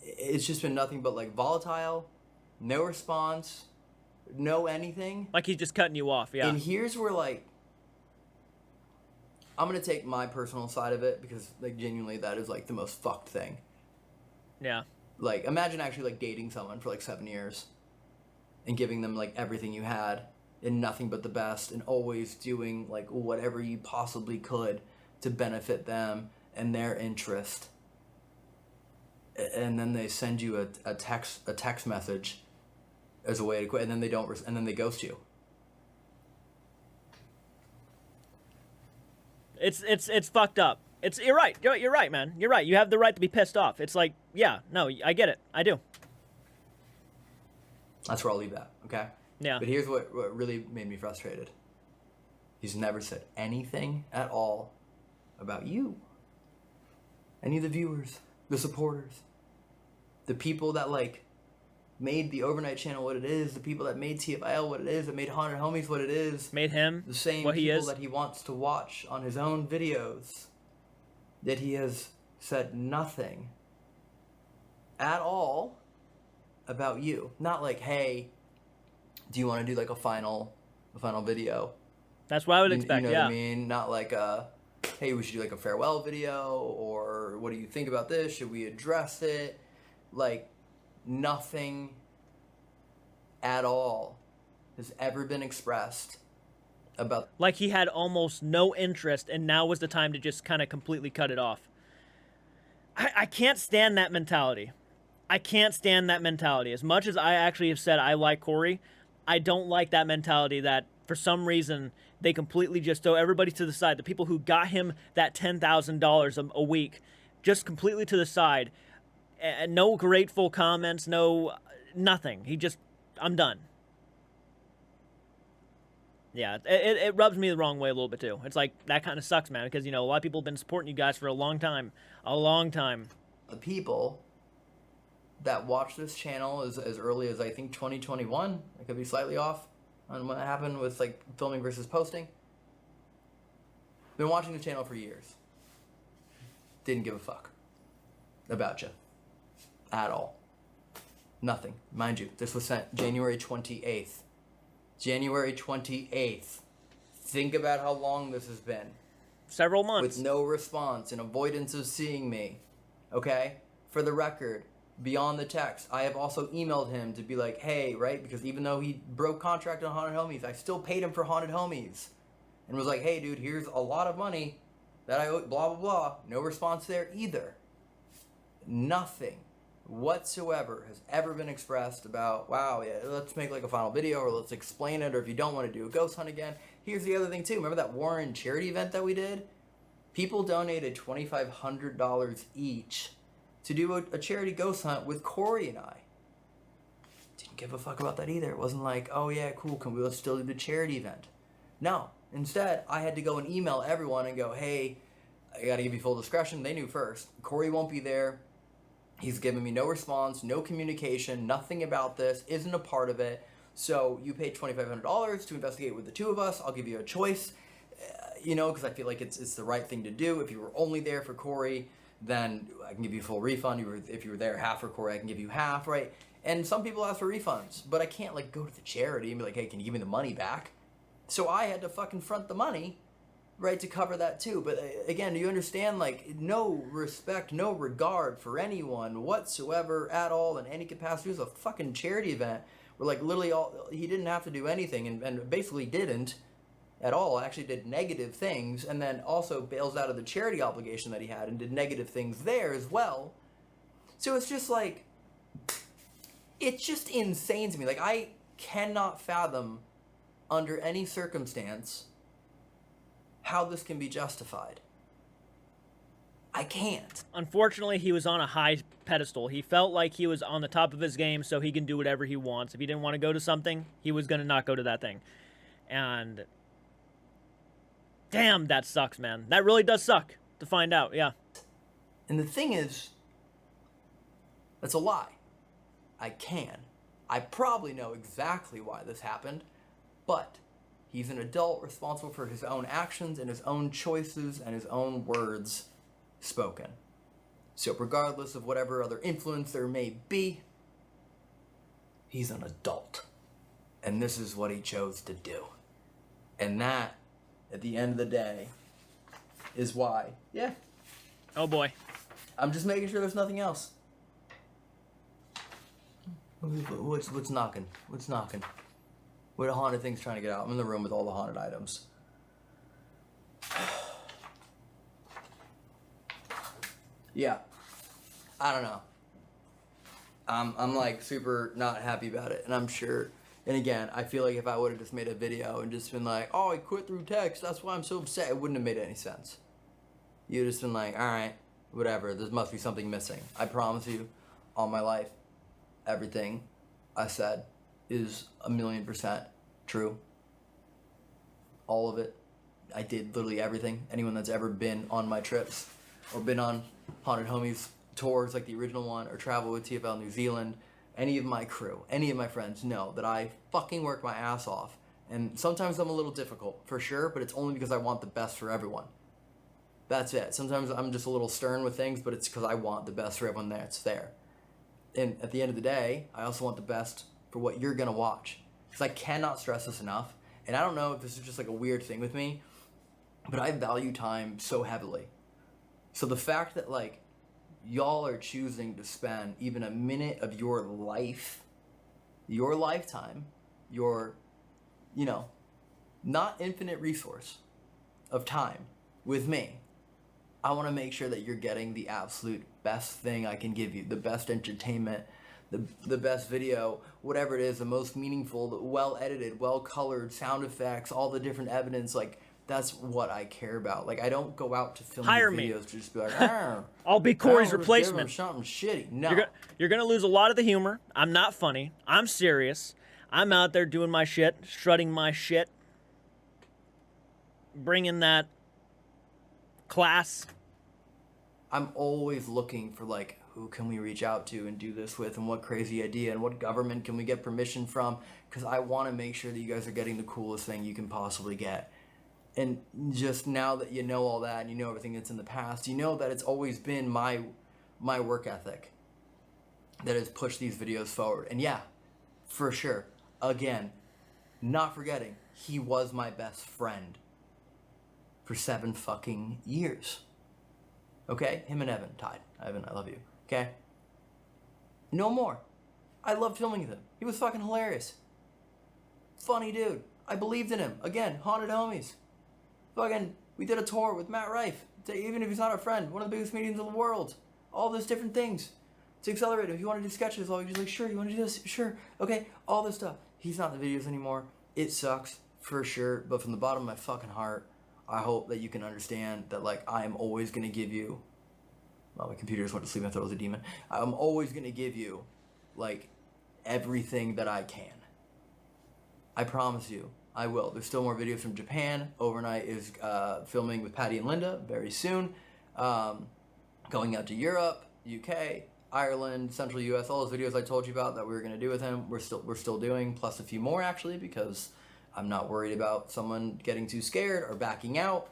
it's just been nothing but like volatile, no response, no anything. like he's just cutting you off. Yeah. And here's where like I'm gonna take my personal side of it because like genuinely that is like the most fucked thing. Yeah. Like imagine actually like dating someone for like 7 years and giving them like everything you had and nothing but the best and always doing like whatever you possibly could to benefit them and their interest. And then they send you a text message as a way to quit, and then they don't, and then they ghost you. It's fucked up. You're right. You're right, man. You're right. You have the right to be pissed off. It's like, yeah, no, I get it. I do. That's where I'll leave that, okay? Yeah. But here's what really made me frustrated. He's never said anything at all about you. Any of the viewers, the supporters, the people that like made the overnight channel what it is, the people that made TFIL what it is, that made Haunted Homies what it is. Made him the same what he people is. that he wants to watch on his own videos. That he has said nothing at all about you. Not like, hey, do you want to do like a final video? That's what I would expect. You know yeah. what I mean? Not like hey, we should do like a farewell video, or what do you think about this? Should we address it? Like, nothing at all has ever been expressed about. Like he had almost no interest, and now was the time to just kind of completely cut it off. I can't stand that mentality. I can't stand that mentality. As much as I actually have said I like Corey, I don't like that mentality that for some reason they completely just throw everybody to the side. The people who got him that $10,000 a week, just completely to the side. And no grateful comments, no nothing. He just, I'm done. Yeah, it rubs me the wrong way a little bit too. It's like, that kind of sucks, man, because, you know, a lot of people have been supporting you guys for a long time. A long time. The people that watch this channel as early as I think 2021, I could be slightly off on what happened with like filming versus posting. Been watching the channel for years. Didn't give a fuck about you at all. Nothing. Mind you, this was sent January 28th. January 28th. Think about how long this has been. Several months. With no response and avoidance of seeing me. Okay? For the record, beyond the text, I have also emailed him to be like, hey, right? Because even though he broke contract on Haunted Homies, I still paid him for Haunted Homies. And was like, hey, dude, here's a lot of money that I owe, blah, blah, blah. No response there either. Nothing whatsoever has ever been expressed about, wow, yeah, let's make like a final video, or let's explain it, or if you don't want to do a ghost hunt again. Here's the other thing too. Remember that Warren charity event that we did? People donated $2,500 each to do a charity ghost hunt with Corey and I. Didn't give a fuck about that either. It wasn't like, oh yeah, cool, let's still do the charity event. No. Instead, I had to go and email everyone and go, hey, I gotta give you full discretion. They knew first. Corey won't be there. He's given me no response, no communication, nothing about this, isn't a part of it. So you paid $2,500 to investigate with the two of us. I'll give you a choice, you know, because I feel like it's the right thing to do. If you were only there for Corey, then I can give you a full refund. If you were there half for Corey, I can give you half, right? And some people ask for refunds, but I can't like go to the charity and be like, hey, can you give me the money back? So I had to fucking front the money, right, to cover that too. But again, do you understand, like, no respect, no regard for anyone whatsoever at all in any capacity. It was a fucking charity event where, like, literally he didn't have to do anything and basically didn't at all. Actually did negative things, and then also bails out of the charity obligation that he had and did negative things there as well. So it's just like, it's just insane to me. Like, I cannot fathom under any circumstance how this can be justified. I can't. Unfortunately, he was on a high pedestal. He felt like he was on the top of his game, so he can do whatever he wants. If he didn't want to go to something, he was going to not go to that thing. And damn, that sucks, man. That really does suck to find out, yeah. And the thing is, that's a lie. I can. I probably know exactly why this happened, but he's an adult responsible for his own actions and his own choices and his own words spoken. So regardless of whatever other influence there may be, he's an adult. And this is what he chose to do. And that, at the end of the day, is why, yeah. Oh boy. I'm just making sure there's nothing else. What's knocking? What's knocking? What haunted thing's trying to get out? I'm in the room with all the haunted items. Yeah. I don't know. I'm like super not happy about it, and I'm sure. And again, I feel like if I would have just made a video and just been like, "Oh, I quit through text. That's why I'm so upset," it wouldn't have made any sense. You'd just been like, "All right, whatever. There must be something missing." I promise you, all my life, everything I said is 1,000,000% true. All of it. I did literally everything. Anyone that's ever been on my trips or been on Haunted Homies tours like the original one or travel with TFL New Zealand, any of my crew, any of my friends know that I fucking work my ass off. And sometimes I'm a little difficult, for sure, but it's only because I want the best for everyone. That's it. Sometimes I'm just a little stern with things, but it's because I want the best for everyone that's there. And at the end of the day, I also want the best for what you're going to watch. Because I cannot stress this enough. And I don't know if this is just like a weird thing with me, but I value time so heavily. So the fact that like y'all are choosing to spend even a minute of your life, your lifetime, your, not infinite resource of time with me, I want to make sure that you're getting the absolute best thing I can give you, the best entertainment, the best video, whatever it is, the most meaningful, the well-edited, well-colored, sound effects, all the different evidence, like, that's what I care about. Like, I don't go out to film Hire these me. videos to just be like, I'll be Corey's replacement. Something shitty. No. You're gonna lose a lot of the humor. I'm not funny. I'm serious. I'm out there doing my shit, strutting my shit, bringing that class. I'm always looking for, like, who can we reach out to and do this with, and what crazy idea, and what government can we get permission from, because I want to make sure that you guys are getting the coolest thing you can possibly get. And just now that you know all that, and you know everything that's in the past, you know that it's always been my work ethic that has pushed these videos forward. And yeah, for sure, again, not forgetting, he was my best friend for 7 fucking years. Okay? Him and Evan tied. Evan, I love you. Okay? No more. I loved filming with him. He was fucking hilarious. Funny dude. I believed in him. Again, Haunted Homies. Fucking, we did a tour with Matt Rife. Even if he's not a friend, one of the biggest comedians in the world. All those different things. To accelerate him. If you want to do sketches, all you're just like, sure, you want to do this? Sure. Okay, all this stuff. He's not in the videos anymore. It sucks, for sure. But from the bottom of my fucking heart, I hope that you can understand that, like, I am always going to give you... Well, my computer just went to sleep and I thought it was a demon. I'm always going to give you, like, everything that I can. I promise you, I will. There's still more videos from Japan. Overnight is filming with Patty and Linda very soon. Going out to Europe, UK, Ireland, Central US, all those videos I told you about that we were going to do with him, we're still doing, plus a few more, actually, because... I'm not worried about someone getting too scared or backing out.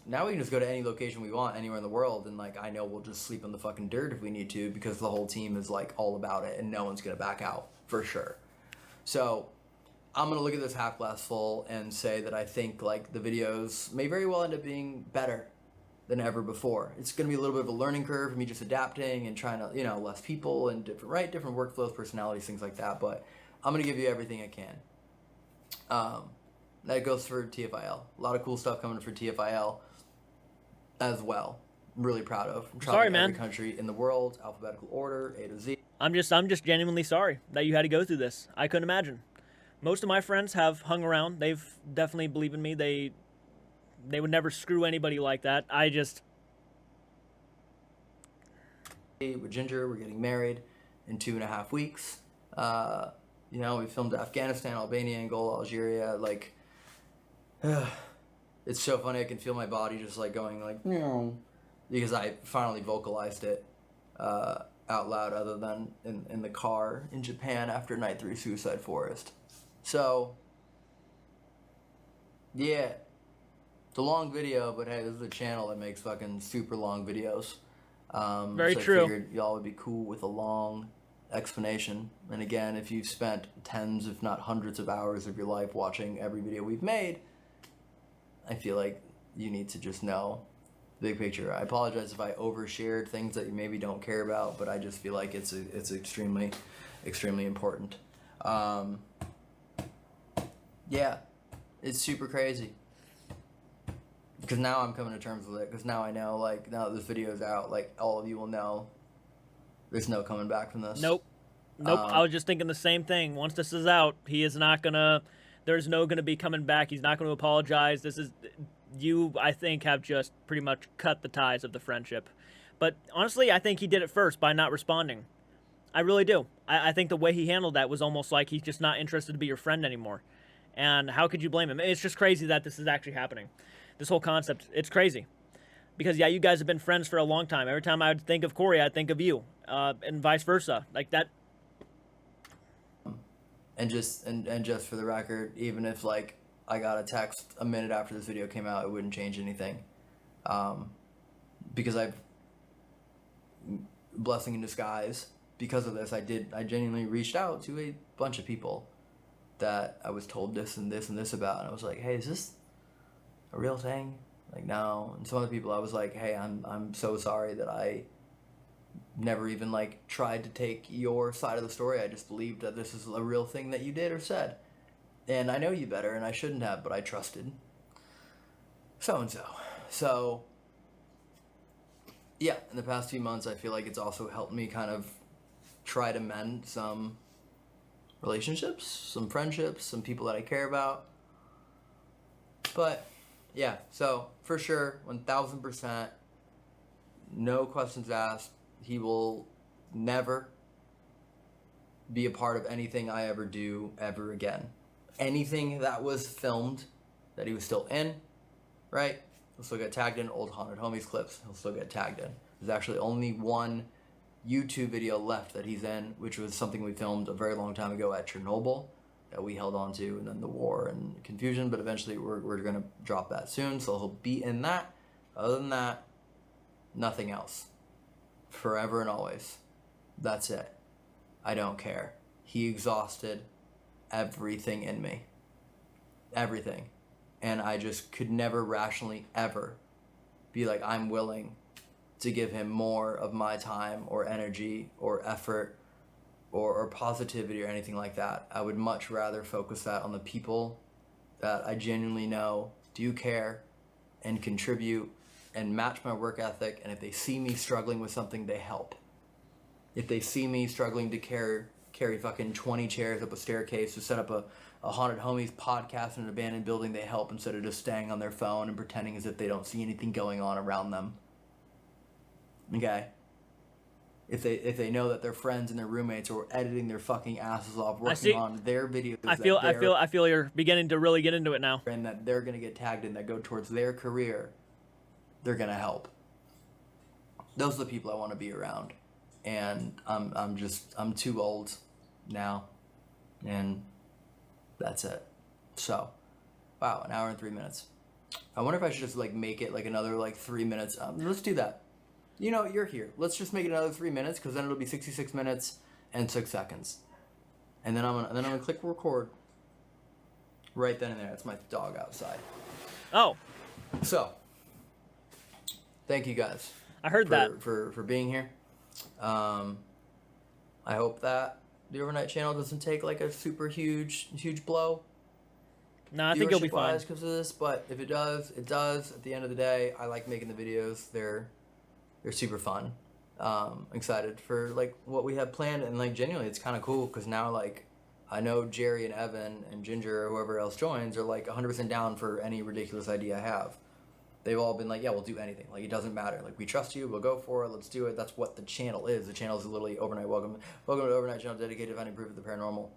Now we can just go to any location we want anywhere in the world, and like I know we'll just sleep on the fucking dirt if we need to, because the whole team is like all about it and no one's gonna back out for sure. So I'm gonna look at this half glass full and say that I think like the videos may very well end up being better than ever before. It's gonna be a little bit of a learning curve for me just adapting and trying to, less people and different workflows, personalities, things like that, but I'm gonna give you everything I can. That goes for TFIL. A lot of cool stuff coming for TFIL as well. I'm really proud of. I'm traveling every country in the world, alphabetical order, A to Z. I'm just genuinely sorry that you had to go through this. I couldn't imagine. Most of my friends have hung around. They've definitely believed in me. They They would never screw anybody like that. I just, With Ginger, we're getting married in 2.5 weeks. You know, we filmed Afghanistan, Albania, Angola, Algeria. Like, it's so funny. I can feel my body just like going like, meow, because I finally vocalized it out loud, other than in the car in Japan after night 3 Suicide Forest. So, yeah, it's a long video, but hey, this is a channel that makes fucking super long videos. very so true. I figured y'all would be cool with a long explanation. And again, if you've spent tens, if not hundreds of hours of your life watching every video we've made, I feel like you need to just know the big picture. I apologize if I overshared things that you maybe don't care about, but I just feel like it's extremely, extremely important. Yeah, it's super crazy. Because now I'm coming to terms with it. Because now I know, like, now that this video is out, like, all of you will know there's no coming back from this. Nope. I was just thinking the same thing. Once this is out, he is not gonna. There's no gonna be coming back. He's not gonna apologize. This is, you, I think, have just pretty much cut the ties of the friendship. But honestly, I think he did it first by not responding. I really do. I think the way he handled that was almost like he's just not interested to be your friend anymore. And how could you blame him? It's just crazy that this is actually happening. This whole concept, it's crazy. Because, yeah, you guys have been friends for a long time. Every time I would think of Corey, I'd think of you. And vice versa. Like that. And just for the record, even if, like, I got a text a minute after this video came out, it wouldn't change anything. Because blessing in disguise, because of this, I genuinely reached out to a bunch of people that I was told this and this and this about. And I was like, hey, is this a real thing? Like, no. And some other people I was like, hey, I'm so sorry that I never even, like, tried to take your side of the story. I just believed that this is a real thing that you did or said. And I know you better, and I shouldn't have, but I trusted so-and-so. So, yeah, in the past few months, I feel like it's also helped me kind of try to mend some relationships, some friendships, some people that I care about. But, yeah, so, for sure, 1,000%, no questions asked, he will never be a part of anything I ever do ever again. Anything that was filmed that he was still in, right? He'll still get tagged in. Old Haunted Homies clips, he'll still get tagged in. There's actually only one YouTube video left that he's in, which was something we filmed a very long time ago at Chernobyl that we held on to, and then the war and confusion, but eventually we're going to drop that soon, so he'll be in that. Other than that, nothing else. Forever and always. That's it. I don't care. He exhausted everything in me. Everything. And I just could never rationally ever be like, I'm willing to give him more of my time or energy or effort or positivity or anything like that. I would much rather focus that on the people that I genuinely know do care and contribute and match my work ethic, and if they see me struggling with something, they help. If they see me struggling to carry fucking 20 chairs up a staircase to set up a Haunted Homies podcast in an abandoned building, they help instead of just staying on their phone and pretending as if they don't see anything going on around them. Okay? If they know that their friends and their roommates are editing their fucking asses off working on their videos, I feel you're beginning to really get into it now. And that they're gonna get tagged in, that go towards their career, they're gonna help. Those are the people I want to be around, and I'm too old now, and that's it. So, wow, 1 hour and 3 minutes. I wonder if I should just like make it like another like 3 minutes. Let's do that. You know, you're here. Let's just make it another 3 minutes, because then it'll be 66 minutes and 6 seconds, and then I'm gonna click record. Right then and there. That's my dog outside. Oh. So. Thank you guys. I heard that. For being here. I hope that the overnight channel doesn't take like a super huge blow. No, I think you'll be fine because of this. But if it does, it does. At the end of the day, I like making the videos. They're super fun. Excited for like what we have planned, and like genuinely, it's kind of cool because now like I know Jerry and Evan and Ginger or whoever else joins are like 100% down for any ridiculous idea I have. they've all been like, yeah, we'll do anything. Like, it doesn't matter. Like, we trust you. We'll go for it. Let's do it. That's what the channel is. The channel is literally Overnight Welcome. Welcome to Overnight Channel, dedicated to finding proof of the paranormal.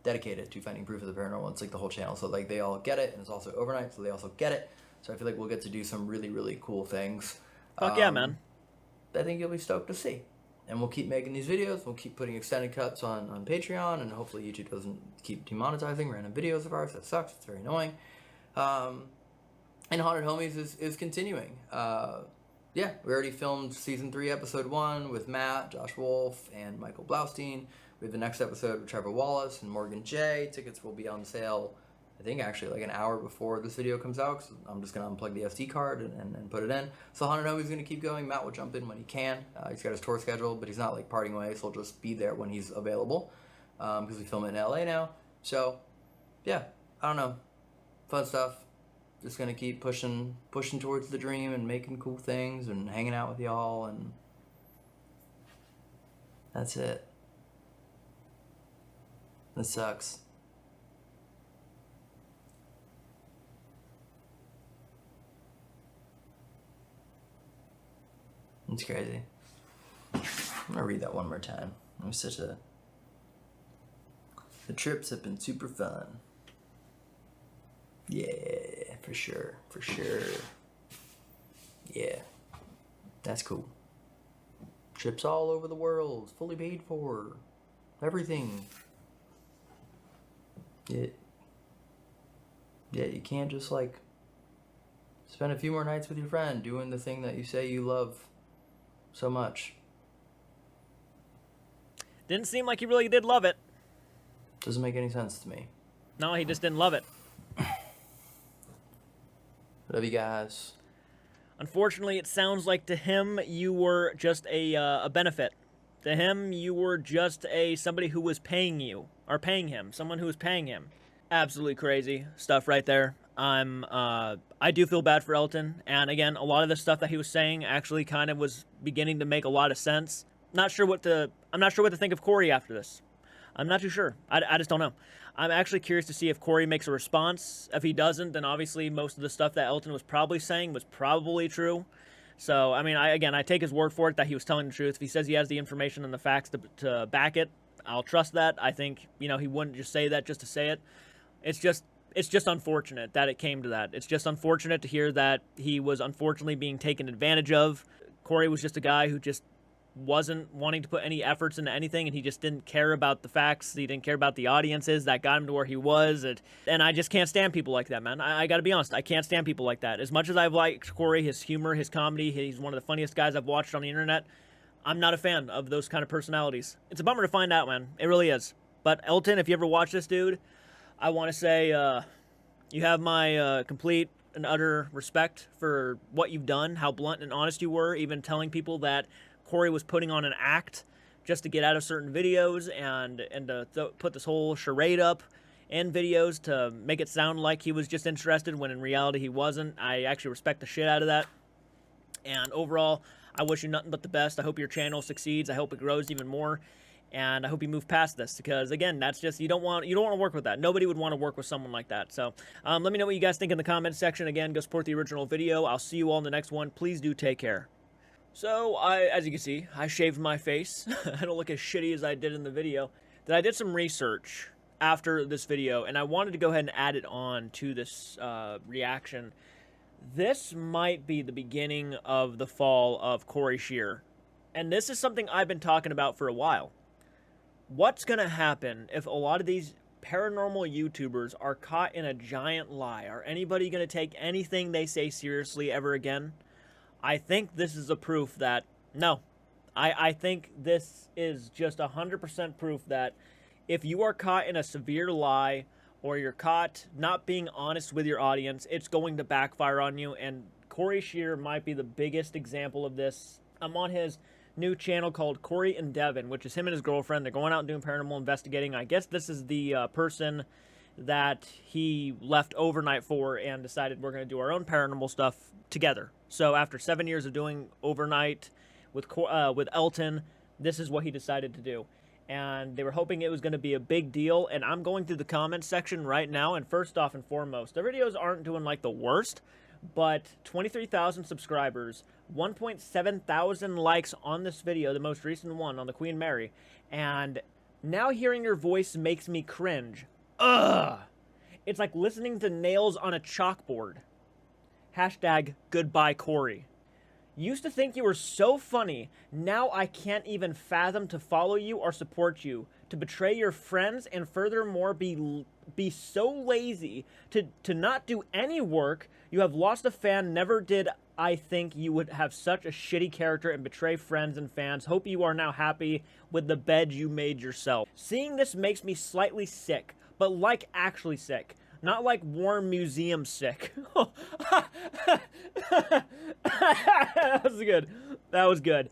Dedicated to finding proof of the paranormal. It's like the whole channel. So, like, they all get it, and it's also overnight, so they also get it. So I feel like we'll get to do some really, really cool things. Fuck yeah, man. I think you'll be stoked to see. And we'll keep making these videos. We'll keep putting extended cuts on Patreon, and hopefully YouTube doesn't keep demonetizing random videos of ours. That sucks. It's very annoying. And Haunted Homies is continuing. Yeah, we already filmed Season 3, Episode 1 with Matt, Josh Wolf, and Michael Blaustein. We have the next episode with Trevor Wallace and Morgan J. Tickets will be on sale, I think, actually like an hour before this video comes out, because I'm just going to unplug the SD card and put it in. So Haunted Homies is going to keep going. Matt will jump in when he can. He's got his tour scheduled, but he's not like parting ways, so he'll just be there when he's available, because we film it in LA now. So, yeah, I don't know. Fun stuff. Just going to keep pushing towards the dream and making cool things and hanging out with y'all, and that's it. That sucks. It's crazy. I'm gonna read that one more time. It was such a... The trips have been super fun. Yeah, for sure. For sure. Yeah. That's cool. Trips all over the world. Fully paid for. Everything. Yeah, you can't just, like, spend a few more nights with your friend doing the thing that you say you love so much. Didn't seem like he really did love it. Doesn't make any sense to me. No, he just didn't love it. Love you guys. Unfortunately, it sounds like to him you were just a benefit. To him, you were just somebody who was paying you, or paying him, someone who was paying him. Absolutely crazy stuff right there. I do feel bad for Elton, and again, a lot of the stuff that he was saying actually kind of was beginning to make a lot of sense. I'm not sure what to think of Corey after this. I'm not too sure. I just don't know. I'm actually curious to see if Corey makes a response. If he doesn't, then obviously most of the stuff that Elton was probably saying was probably true. So, I mean, I take his word for it that he was telling the truth. If he says he has the information and the facts to back it, I'll trust that. I think, he wouldn't just say that just to say it. It's just unfortunate that it came to that. It's just unfortunate to hear that he was unfortunately being taken advantage of. Corey was just a guy who just wasn't wanting to put any efforts into anything, and he just didn't care about the facts. He didn't care about the audiences that got him to where he was. And I just can't stand people like that, man. I got to be honest. I can't stand people like that. As much as I've liked Corey, his humor, his comedy, he's one of the funniest guys I've watched on the internet, I'm not a fan of those kind of personalities. It's a bummer to find out, man. It really is. But Elton, if you ever watch this, dude, I want to say you have my complete and utter respect for what you've done, how blunt and honest you were, even telling people that Corey was putting on an act just to get out of certain videos and to put this whole charade up in videos to make it sound like he was just interested when in reality he wasn't. I actually respect the shit out of that. And overall, I wish you nothing but the best. I hope your channel succeeds. I hope it grows even more. And I hope you move past this, because again, that's just, you don't want to work with that. Nobody would want to work with someone like that. So let me know what you guys think in the comments section. Again, go support the original video. I'll see you all in the next one. Please do take care. So, as you can see, I shaved my face. I don't look as shitty as I did in the video. Then I did some research after this video, and I wanted to go ahead and add it on to this reaction. This might be the beginning of the fall of Corey Scheer. And this is something I've been talking about for a while. What's going to happen if a lot of these paranormal YouTubers are caught in a giant lie? Are anybody going to take anything they say seriously ever again? I think this is a proof that, no. I think this is just 100% proof that if you are caught in a severe lie, or you're caught not being honest with your audience, it's going to backfire on you. And Corey Scheer might be the biggest example of this. I'm on his new channel called Corey and Devin, which is him and his girlfriend. They're going out and doing paranormal investigating. I guess this is the person that he left overnight for and decided we're going to do our own paranormal stuff together. So after 7 years of doing overnight with Elton, this is what he decided to do. And they were hoping it was going to be a big deal. And I'm going through the comments section right now. And first off and foremost, the videos aren't doing like the worst, but 23,000 subscribers, 1.7 thousand likes on this video, the most recent one on the Queen Mary, and now hearing your voice makes me cringe. Ugh! It's like listening to nails on a chalkboard. Hashtag goodbye Corey. Used to think you were so funny, now I can't even fathom to follow you or support you, to betray your friends, and furthermore be so lazy to not do any work. You have lost a fan. Never did I think you would have such a shitty character and betray friends and fans. Hope you are now happy with the bed you made yourself. Seeing this makes me slightly sick, but like actually sick. Not like War Museum sick. That was good. That was good.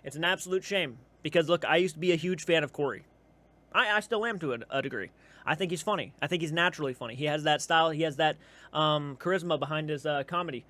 It's an absolute shame. Because, look, I used to be a huge fan of Corey. I still am to a degree. I think he's funny. I think he's naturally funny. He has that style. He has that charisma behind his comedy.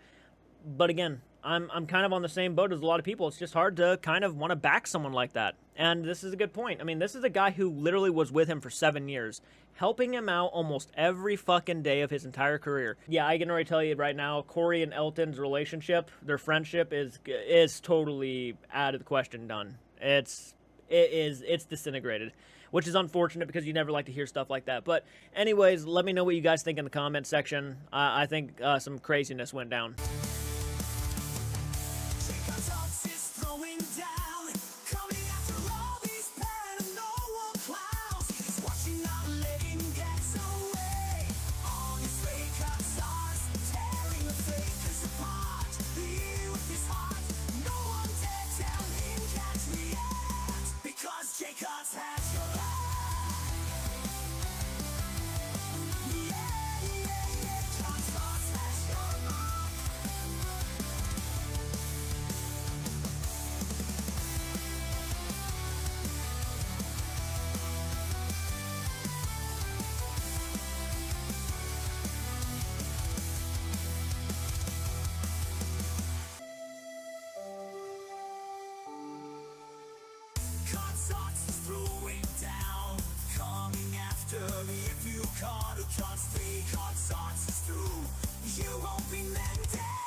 But again, I'm kind of on the same boat as a lot of people. It's just hard to kind of want to back someone like that. And this is a good point. I mean, this is a guy who literally was with him for 7 years, helping him out almost every fucking day of his entire career. Yeah, I can already tell you right now, Corey and Elton's relationship, their friendship is totally out of the question. Done. It's disintegrated, which is unfortunate because you never like to hear stuff like that. But anyways, let me know what you guys think in the comment section. I think some craziness went down. If you can't stay, can't start to through, you won't be meant dead.